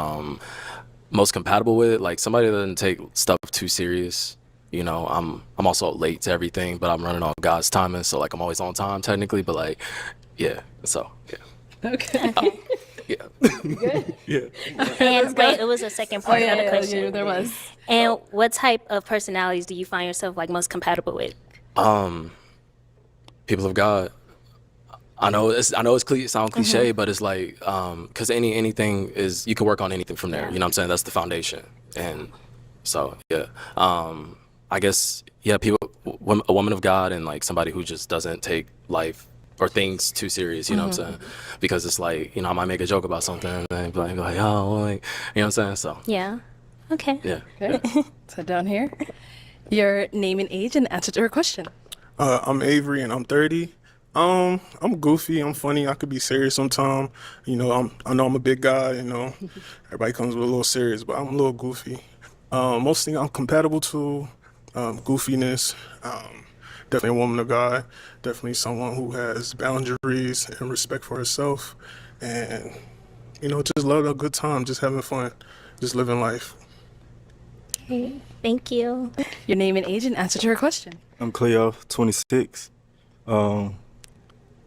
most compatible with it, like somebody that doesn't take stuff too serious. You know, I'm also late to everything, but I'm running on God's timing, so like I'm always on time technically. But like, yeah. So yeah. Okay. Yeah. Good. Yeah. And wait, it was a second part of the question. Yeah, there was. And what type of personalities do you find yourself like most compatible with? People of God. I know it's sound cliche, but it's like because anything is, you can work on anything from there. You know what I'm saying? That's the foundation. And so yeah, I guess yeah, a woman of God, and like somebody who just doesn't take life or things too serious. You know what I'm saying? Because it's like, you know, I might make a joke about something and then be like, oh, like, you know what I'm saying? So Yeah. Okay. yeah. Okay. Let's head down here. Your name and age and answer to her question. I'm Avery and I'm 30. I'm goofy, I'm funny, I could be serious sometimes. You know, I know I'm a big guy, you know. Everybody comes with a little serious, but I'm a little goofy. Most things I'm compatible to, goofiness, definitely a woman of God, definitely someone who has boundaries and respect for herself, and, you know, just love a good time, just having fun, just living life. Okay. Thank you. Your name and age and answer to her question. I'm Cleo, 26.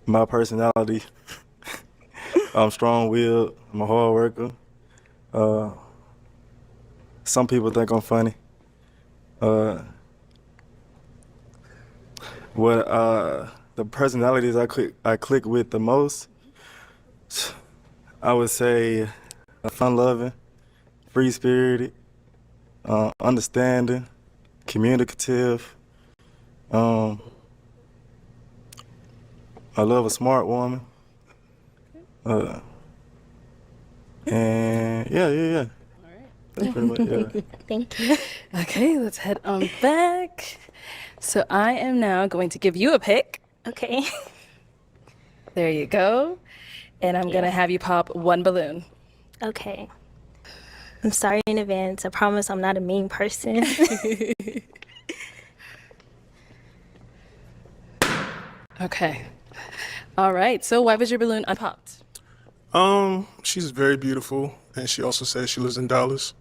My personality, I'm strong-willed, I'm a hard worker. Some people think I'm funny. The personalities I click with the most, I would say fun-loving, free-spirited, understanding, communicative. I love a smart woman. And yeah. All right. That's pretty much, yeah. Thank you. Okay, let's head on back. So I am now going to give you a pick. Okay. There you go. And I'm gonna have you pop 1 balloon. Okay. I'm sorry in advance. I promise I'm not a mean person. Okay. All right. So why was your balloon unpopped? She's very beautiful, and she also says she lives in Dallas,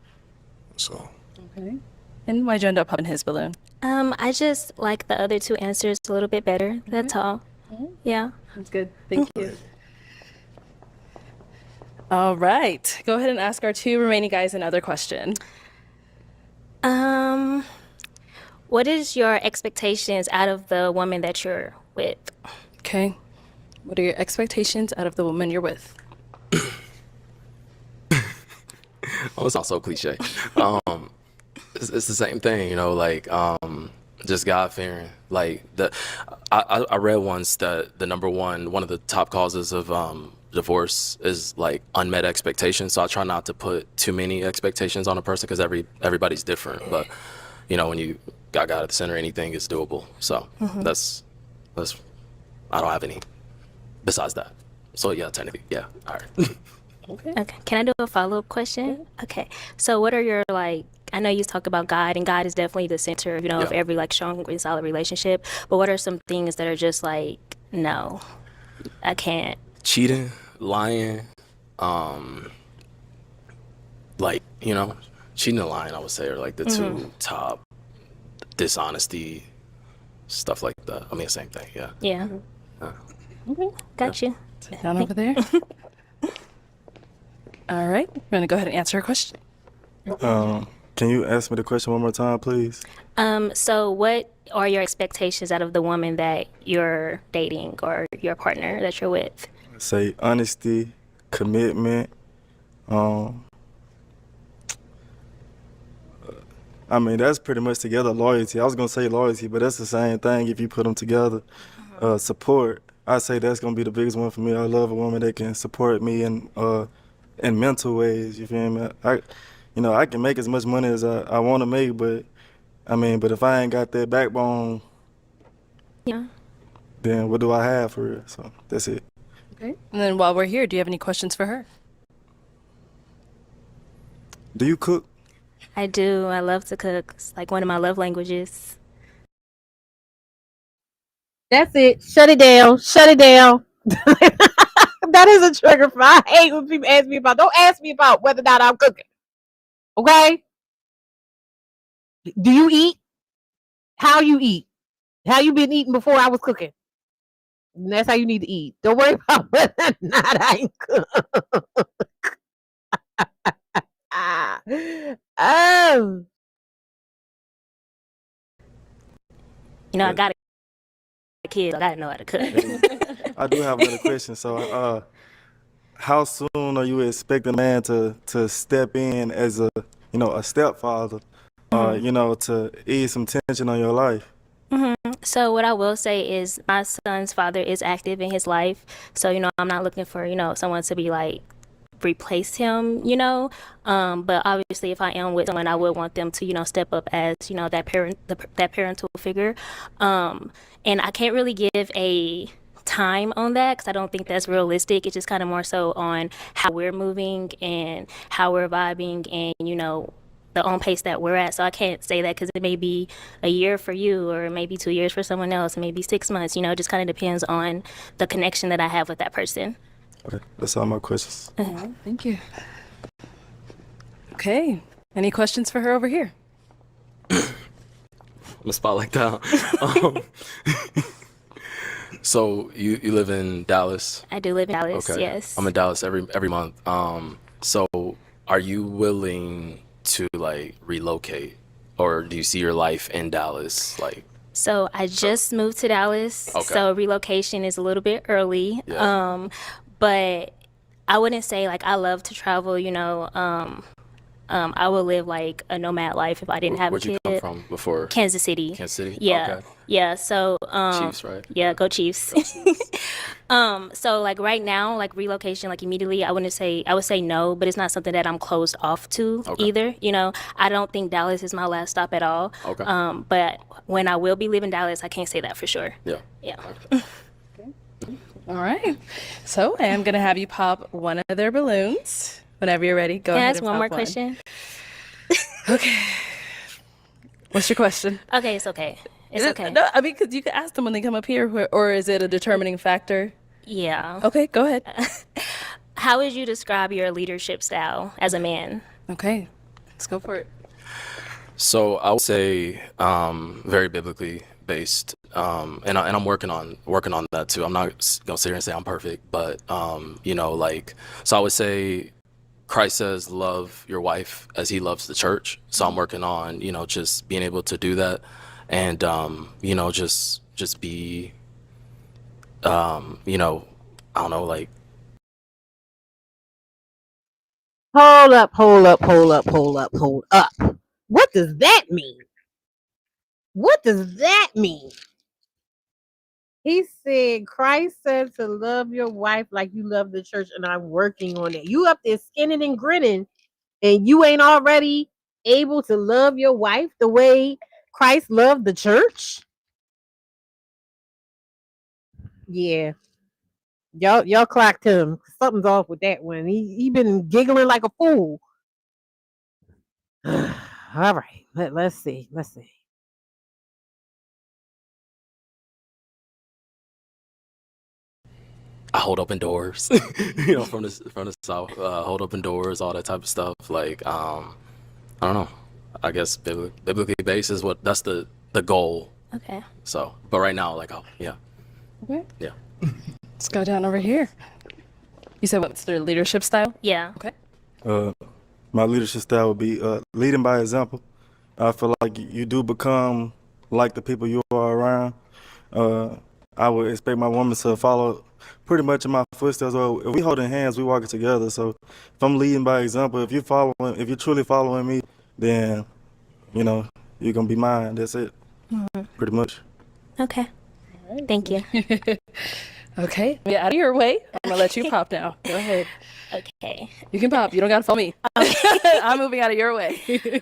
so. Okay. And why'd you end up popping his balloon? I just like the other 2 answers a little bit better. That's all. Yeah. That's good. Thank you. All right. Go ahead and ask our 2 remaining guys another question. What is your expectations out of the woman that you're with? Okay. What are your expectations out of the woman you're with? Oh, it's not so cliche. It's the same thing, you know, like just God fearing. Like I read once that the one of the top causes of divorce is like unmet expectations. So I try not to put too many expectations on a person because everybody's different. But you know, when you got God at the center, anything is doable. So that's I don't have any besides that. So yeah, technically, yeah. All right. Okay. Can I do a follow-up question? Okay. So what are your, like, I know you talk about God, and God is definitely the center, you know, of every like strong and solid relationship. But what are some things that are just like, no, I can't? Cheating, lying, like, you know, cheating and lying, I would say, are like the 2 top. Dishonesty, stuff like that. I mean, same thing, yeah. Yeah. Okay. Got you. Sit down over there. All right. We're going to go ahead and answer her question. Can you ask me the question one more time, please? So what are your expectations out of the woman that you're dating or your partner that you're with? Say honesty, commitment. I mean, that's pretty much together. Loyalty. I was gonna say loyalty, but that's the same thing if you put them together. Support. I say that's gonna be the biggest one for me. I love a woman that can support me and in mental ways. You feel me? I can make as much money as I want to make, but but if I ain't got that backbone, Yeah. then what do I have for real? So that's it. Okay. And then while we're here, do you have any questions for her? Do you cook? I do. I love to cook. It's like one of my love languages. That's it. Shut it down. Shut it down. That is a trigger for. I hate when people ask me about. Don't ask me about whether or not I'm cooking. Okay? Do you eat? How you eat? How you been eating before I was cooking? And that's how you need to eat. Don't worry about whether or not I cook. Oh. You know, I got a kid. I gotta know how to cook. I do have another question. So, how soon are you expecting a man to step in as a stepfather, to ease some tension on your life? So what I will say is my son's father is active in his life. So, I'm not looking for, someone to be like replace him, but obviously if I am with someone, I would want them to, step up as, that that parental figure. And I can't really give a time on that because I don't think that's realistic. It's just kind of more so on how we're moving and how we're vibing and, the own pace that we're at. So I can't say that because it may be a year for you or maybe 2 years for someone else, maybe 6 months, it just kind of depends on the connection that I have with that person. Okay, that's all my questions. Thank you. Okay. Any questions for her over here? I'm a spot like that. So you live in Dallas? I do live in Dallas, Okay. yes. I'm in Dallas every month. So are you willing to like relocate, or do you see your life in Dallas? So I just moved to Dallas, Okay. so relocation is a little bit early. Yeah. But I wouldn't say like I love to travel, I would live like a nomad life if I didn't have a Where'd kid. you come from before? Kansas City. Kansas City? Yeah. Okay. Yeah. So Chiefs, right? Yeah, go Chiefs. So like right now, like relocation, like immediately I would say no, but it's not something that I'm closed off to Okay. either. I don't think Dallas is my last stop at all. Okay. But when I will be leaving Dallas, I can't say that for sure. Yeah. Yeah. All right. So I am going to have you pop one of their balloons. Whenever you're ready, go Can I ahead ask and one pop more question? Okay. What's your question? Okay, it's okay. It's okay. No, I mean, because you can ask them when they come up here, or is it a determining factor? Yeah. Okay, go ahead. How would you describe your leadership style as a man? Okay, let's go for it. So I would say very biblically based, and I'm working on that too. I'm not gonna sit here and say I'm perfect, but so I would say Christ says love your wife as he loves the church. So I'm working on just being able to do that, and just be I don't know, like. Hold up, hold up, hold up, hold up, hold up. What does that mean? What does that mean? He said, Christ said to love your wife like you love the church, and I'm working on it. You up there skinning and grinning, and you ain't already able to love your wife the way Christ loved the church? Yeah. Y'all clocked him. Something's off with that one. He been giggling like a fool. All right. Let's see. I hold open doors, from the south, hold open doors, all that type of stuff. Like, I don't know. I guess biblically based is that's the goal. Okay. So, but right now, yeah. Okay. Yeah. Let's go down over here. You said what's their leadership style? Yeah. Okay. My leadership style would be leading by example. I feel like you do become like the people you are around. I would expect my woman to follow pretty much in my footsteps. Or if we holding hands, we walking together. So if I'm leading by example, if you're truly following me, then you're gonna be mine. That's it. Pretty much. Okay. Thank you. Okay, get out of your way. I'm gonna let you pop now. Go ahead. Okay. You can pop. You don't gotta follow me. I'm moving out of your way.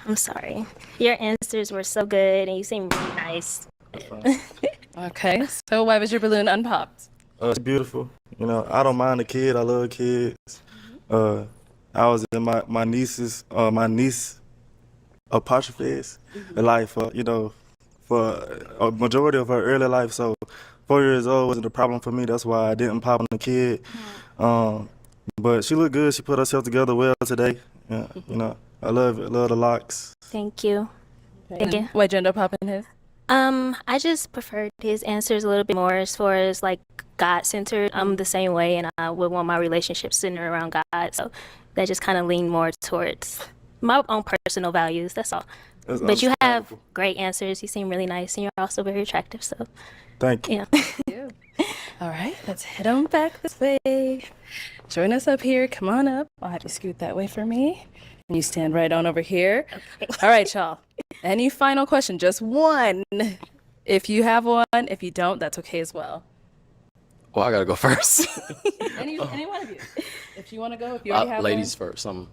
I'm sorry. Your answers were so good and you seem really nice. Okay, so why was your balloon unpopped? It's beautiful. You know, I don't mind a kid. I love kids. I was in my niece's my niece apostrophes life. You know, for a majority of her early life. So 4 years old wasn't a problem for me. That's why I didn't pop on the kid. But she looked good. She put herself together well today. Yeah, you know, I love it. Love the locks. Thank you. Thank you. Why'd you end up popping his? I just preferred his answers a little bit more as far as like God centered. I'm the same way, and I would want my relationship centered around God. So that just kind of leaned more towards my own personal values. That's all. That's But you have understandable. great answers. You seem really nice, and you're also very attractive. So Thank you. yeah. All right, let's head on back this way. Join us up here. Come on up. I'll have you scoot that way for me. And you stand right on over here. All right, y'all. Any final question? Just one. If you have one, if you don't, that's okay as well. Well, I gotta go first. Any one of you. If you want to go, if you already have Ladies one. first. I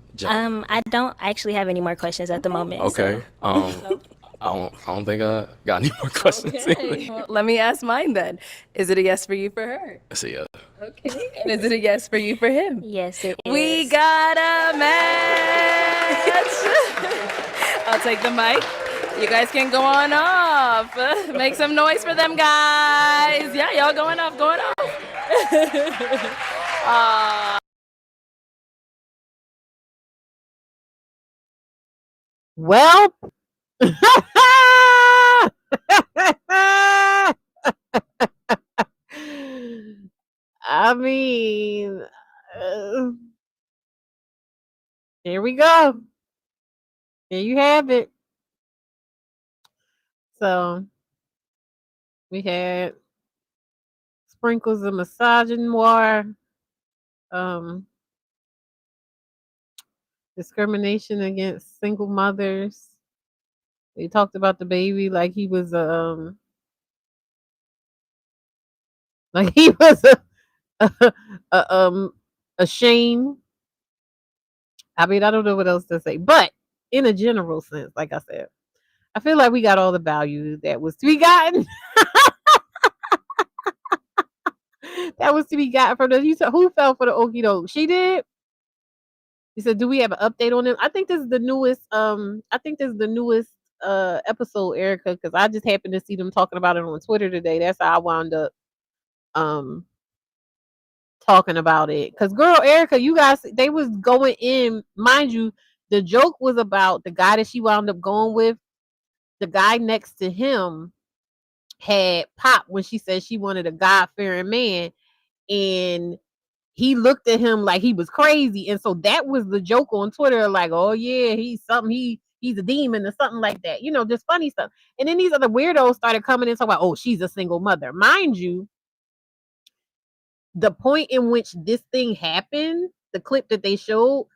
don't actually have any more questions at the moment. Okay. So. I don't think I got any more questions. Okay. Well, let me ask mine then. Is it a yes for you for her? See ya. Okay. And is it a yes for you for him? Yes, it is. We got a match. I'll take the mic. You guys can go on off. Make some noise for them guys. Yeah, y'all going off, going off. Well, I mean, here we go. Here you have it. So we had sprinkles of misogynoir, discrimination against single mothers. They talked about the baby like he was like he was a shame. I mean, I don't know what else to say, but in a general sense, like I said, I feel like we got all the value that was to be gotten. That was to be gotten from the. You said who fell for the okie doke? She did. He said, "Do we have an update on him?" I think this is the newest. I think this is the newest episode, Erica, because I just happened to see them talking about it on Twitter today. That's how I wound up um talking about it. Because girl, Erica, you guys, they was going in. Mind you, the joke was about the guy that she wound up going with. The guy next to him had popped when she said she wanted a God-fearing man, and he looked at him like he was crazy. And so that was the joke on Twitter, like, oh yeah, he's something, he's a demon or something like that, you know, just funny stuff. And then these other weirdos started coming in talking about, oh, she's a single mother. Mind you, the point in which this thing happened, the clip that they showed,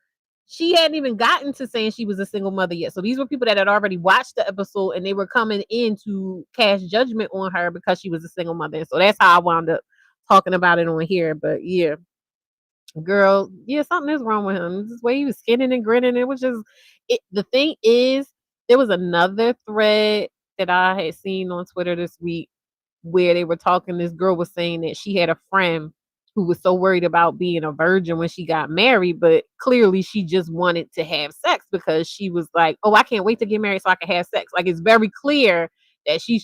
she hadn't even gotten to saying she was a single mother yet. So these were people that had already watched the episode and they were coming in to cast judgment on her because she was a single mother. And so that's how I wound up talking about it on here. But yeah, girl, yeah, something is wrong with him. This way he was skinning and grinning. It was just the thing is, there was another thread that I had seen on Twitter this week where they were talking. This girl was saying that she had a friend who was so worried about being a virgin when she got married, but clearly she just wanted to have sex because she was like, oh, I can't wait to get married so I can have sex. Like, it's very clear that she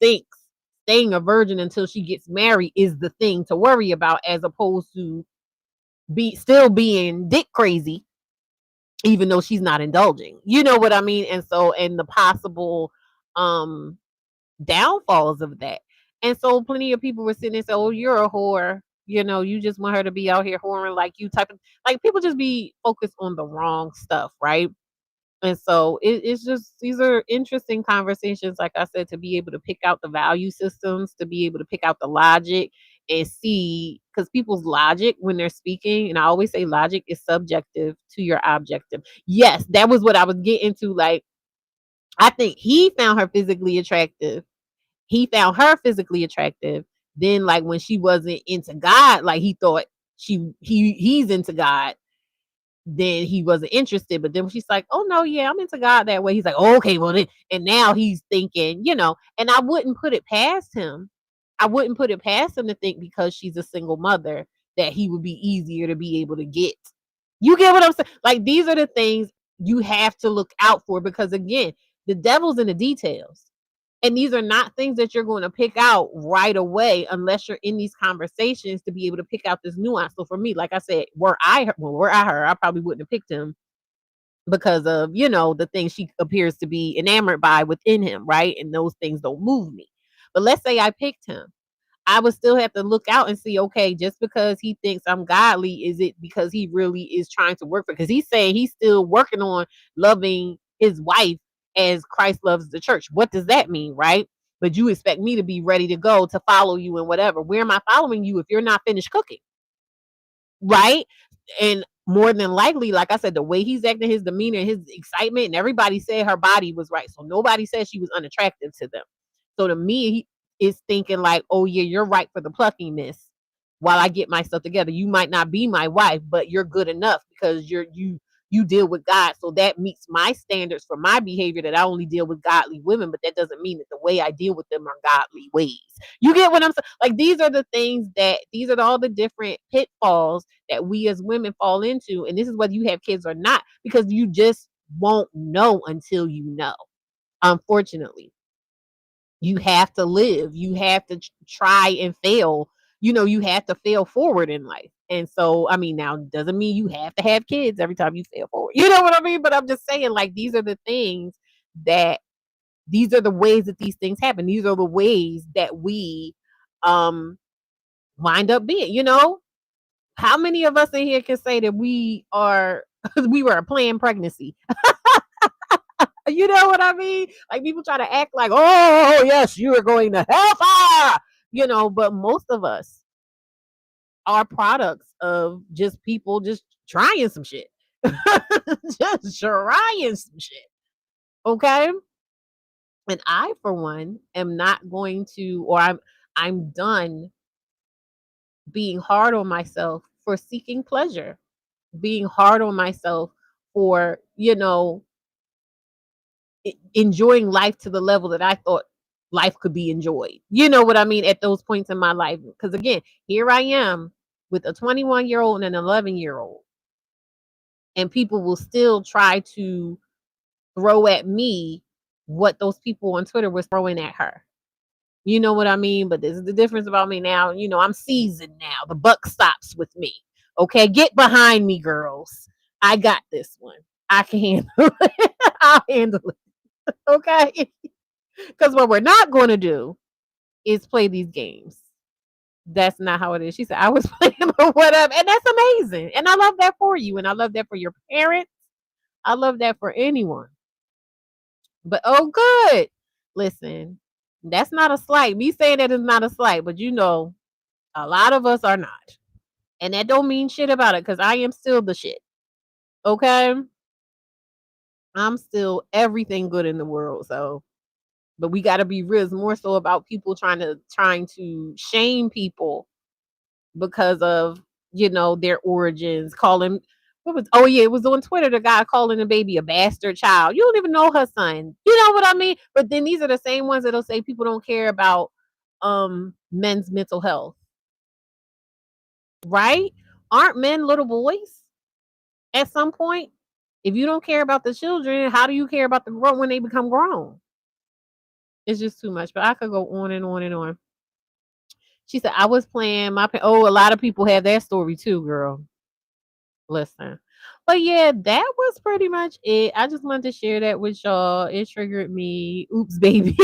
thinks staying a virgin until she gets married is the thing to worry about, as opposed to still being dick crazy, even though she's not indulging. You know what I mean? And so, and the possible downfalls of that. And so plenty of people were sitting there saying, oh, you're a whore. You know, you just want her to be out here whoring like you, type of, like, people just be focused on the wrong stuff, right? And so it's just, these are interesting conversations, like I said, to be able to pick out the value systems, to be able to pick out the logic and see, because people's logic when they're speaking, and I always say logic is subjective to your objective. Yes, that was what I was getting to. Like, I think he found her physically attractive. He found her physically attractive. Then, like when she wasn't into God, like he thought he's into God, then he wasn't interested. But then when she's like, "Oh no, yeah, I'm into God that way," he's like, oh, "Okay, well then," and now he's thinking, and I wouldn't put it past him. I wouldn't put it past him to think because she's a single mother that he would be easier to be able to get. You get what I'm saying? Like these are the things you have to look out for because again, the devil's in the details. And these are not things that you're going to pick out right away unless you're in these conversations to be able to pick out this nuance. So for me, like I said, were I her, I probably wouldn't have picked him because of, the things she appears to be enamored by within him, right? And those things don't move me. But let's say I picked him. I would still have to look out and see, okay, just because he thinks I'm godly, is it because he really is trying to work for? Because he's saying he's still working on loving his wife as Christ loves the church. What does that mean, right? But you expect me to be ready to go to follow you and whatever. Where am I following you if you're not finished cooking? Right? And more than likely, like I said, the way he's acting, his demeanor, his excitement, and everybody said her body was right. So nobody said she was unattractive to them. So to me, he is thinking like, oh yeah, you're right for the pluckiness while I get myself together. You might not be my wife, but you're good enough because you deal with God. So that meets my standards for my behavior that I only deal with godly women, but that doesn't mean that the way I deal with them are godly ways. You get what I'm saying? Like these are the things these are all the different pitfalls that we as women fall into. And this is whether you have kids or not, because you just won't know until you know. Unfortunately, you have to live. You have to try and fail. You have to fail forward in life. And so, I mean, now doesn't mean you have to have kids every time you fail forward. You know what I mean? But I'm just saying, like, these are the things that these are the ways that these things happen. These are the ways that we wind up being. How many of us in here can say that we were a planned pregnancy? You know what I mean? Like people try to act like, oh yes, you are going to hellfire, but most of us are products of just people just trying some shit. Just trying some shit. Okay. And I, for one, am not going to, or I'm done being hard on myself for seeking pleasure, being hard on myself for, enjoying life to the level that I thought life could be enjoyed. You know what I mean? At those points in my life. Because again, here I am with a 21-year-old and an 11-year-old. And people will still try to throw at me what those people on Twitter were throwing at her. You know what I mean? But this is the difference about me now. I'm seasoned now. The buck stops with me. Okay, get behind me, girls. I got this one. I can handle it. I'll handle it. Okay. Because what we're not going to do is play these games. That's not how it is. She said, I was playing or whatever. And that's amazing. And I love that for you. And I love that for your parents. I love that for anyone. But oh, good. Listen, that's not a slight. Me saying that is not a slight, but a lot of us are not. And that don't mean shit about it because I am still the shit. Okay? I'm still everything good in the world. So, but we got to be real. It's more so about people trying to shame people because of their origins. Calling it was on Twitter, the guy calling the baby a bastard child. You don't even know her son. You know what I mean? But then these are the same ones that'll say people don't care about men's mental health. Right? Aren't men little boys at some point? If you don't care about the children, how do you care about the grown when they become grown? It's just too much. But I could go on and on and on. She said, I was playing a lot of people have that story too, girl. Listen. But yeah, that was pretty much it. I just wanted to share that with y'all. It triggered me. Oops, baby.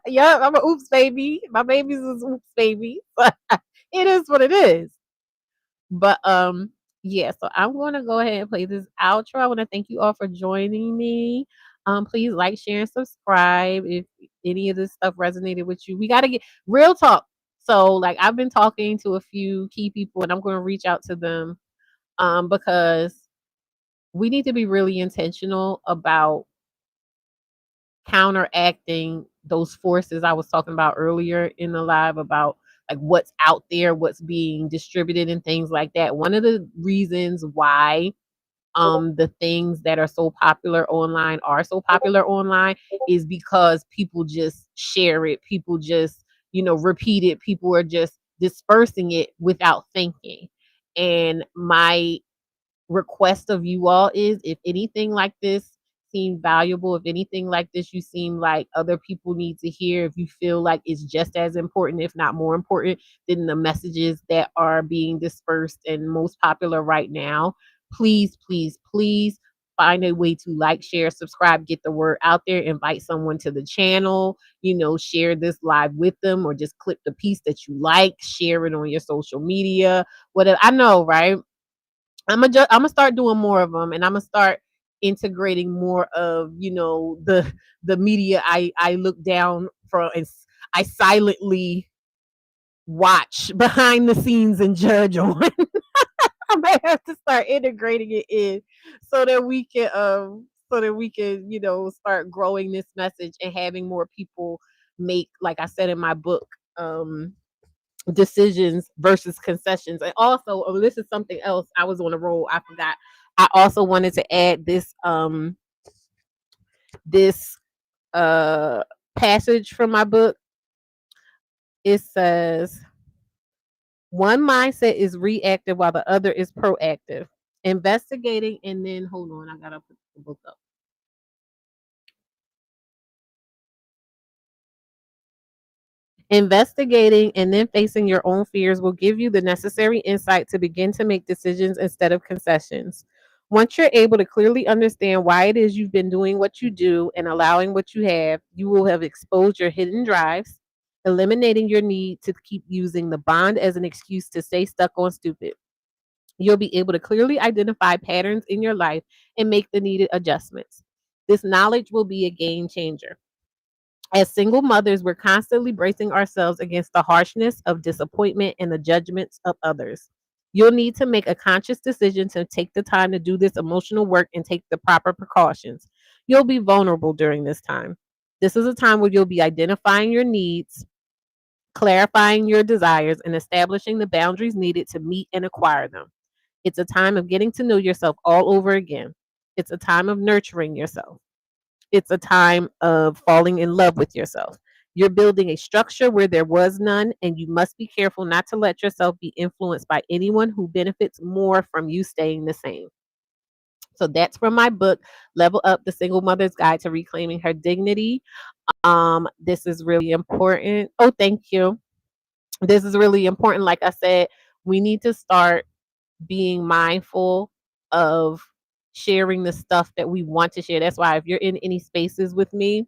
Yeah, I'm an oops baby. My baby's is oops baby. But it is what it is. But yeah, so I'm gonna go ahead and play this outro. I want to thank you all for joining me. Please like, share, and subscribe if any of this stuff resonated with you. We gotta get real talk. So like I've been talking to a few key people and I'm gonna reach out to them because we need to be really intentional about counteracting those forces I was talking about earlier in the live about like what's out there, what's being distributed and things like that. One of the reasons why the things that are so popular online are so popular online is because people just share it, people just, you know, repeat it, people are just dispersing it without thinking. And my request of you all is if anything like this seems valuable, if anything like this you seem like other people need to hear, if you feel like it's just as important, if not more important than the messages that are being dispersed and most popular right now, please, please, please find a way to like, share, subscribe, get the word out there, invite someone to the channel, you know, share this live with them or just clip the piece that you like, share it on your social media, whatever. I know, right? I'm gonna start doing more of them, and I'm gonna start integrating more of, you know, the media I look down from and I silently watch behind the scenes and judge on. I may have to start integrating it in so that we can, you know, start growing this message and having more people make, like I said in my book, decisions versus concessions. And also, oh, this is something else. I was on a roll. I forgot. I also wanted to add this passage from my book. It says one mindset is reactive while the other is proactive. Investigating and then hold on, I gotta put the book up. Investigating and then facing your own fears will give you the necessary insight to begin to make decisions instead of concessions. Once you're able to clearly understand why it is you've been doing what you do and allowing what you have, you will have exposed your hidden drives, eliminating your need to keep using the bond as an excuse to stay stuck on stupid. You'll be able to clearly identify patterns in your life and make the needed adjustments. This knowledge will be a game changer. As single mothers, we're constantly bracing ourselves against the harshness of disappointment and the judgments of others. You'll need to make a conscious decision to take the time to do this emotional work and take the proper precautions. You'll be vulnerable during this time. This is a time where you'll be identifying your needs, clarifying your desires, and establishing the boundaries needed to meet and acquire them. It's a time of getting to know yourself all over again. It's a time of nurturing yourself. It's a time of falling in love with yourself. You're building a structure where there was none, and you must be careful not to let yourself be influenced by anyone who benefits more from you staying the same. So that's from my book, Level Up: The Single Mother's Guide to Reclaiming Her Dignity. This is really important. Oh, thank you. This is really important. Like I said, we need to start being mindful of sharing the stuff that we want to share. That's why if you're in any spaces with me,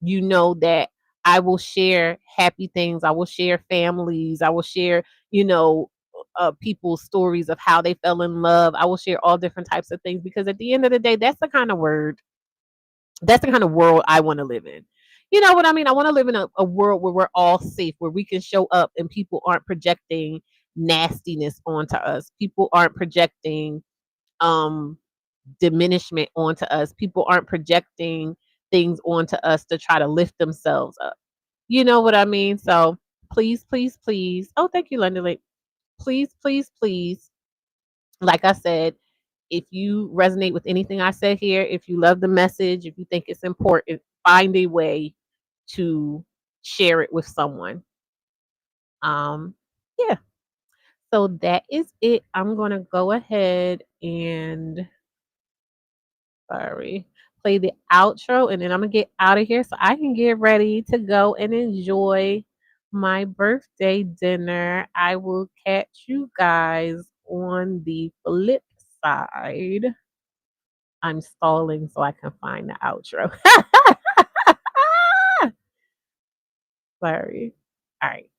you know that I will share happy things. I will share families. I will share, you know, people's stories of how they fell in love. I will share all different types of things because at the end of the day, that's the kind of world I want to live in. You know what I mean? I want to live in a world where we're all safe, where we can show up and people aren't projecting nastiness onto us. People aren't projecting um diminishment onto us. People aren't projecting things onto us to try to lift themselves up. You know what I mean? So please, please, please. Oh, thank you, London. Please, please, please. Like I said, if you resonate with anything I said here, if you love the message, if you think it's important, find a way to share it with someone. Yeah. So that is it. I'm gonna go ahead and play the outro and then I'm gonna get out of here so I can get ready to go and enjoy my birthday dinner. I will catch you guys on the flip side. I'm stalling so I can find the outro. Sorry. All right.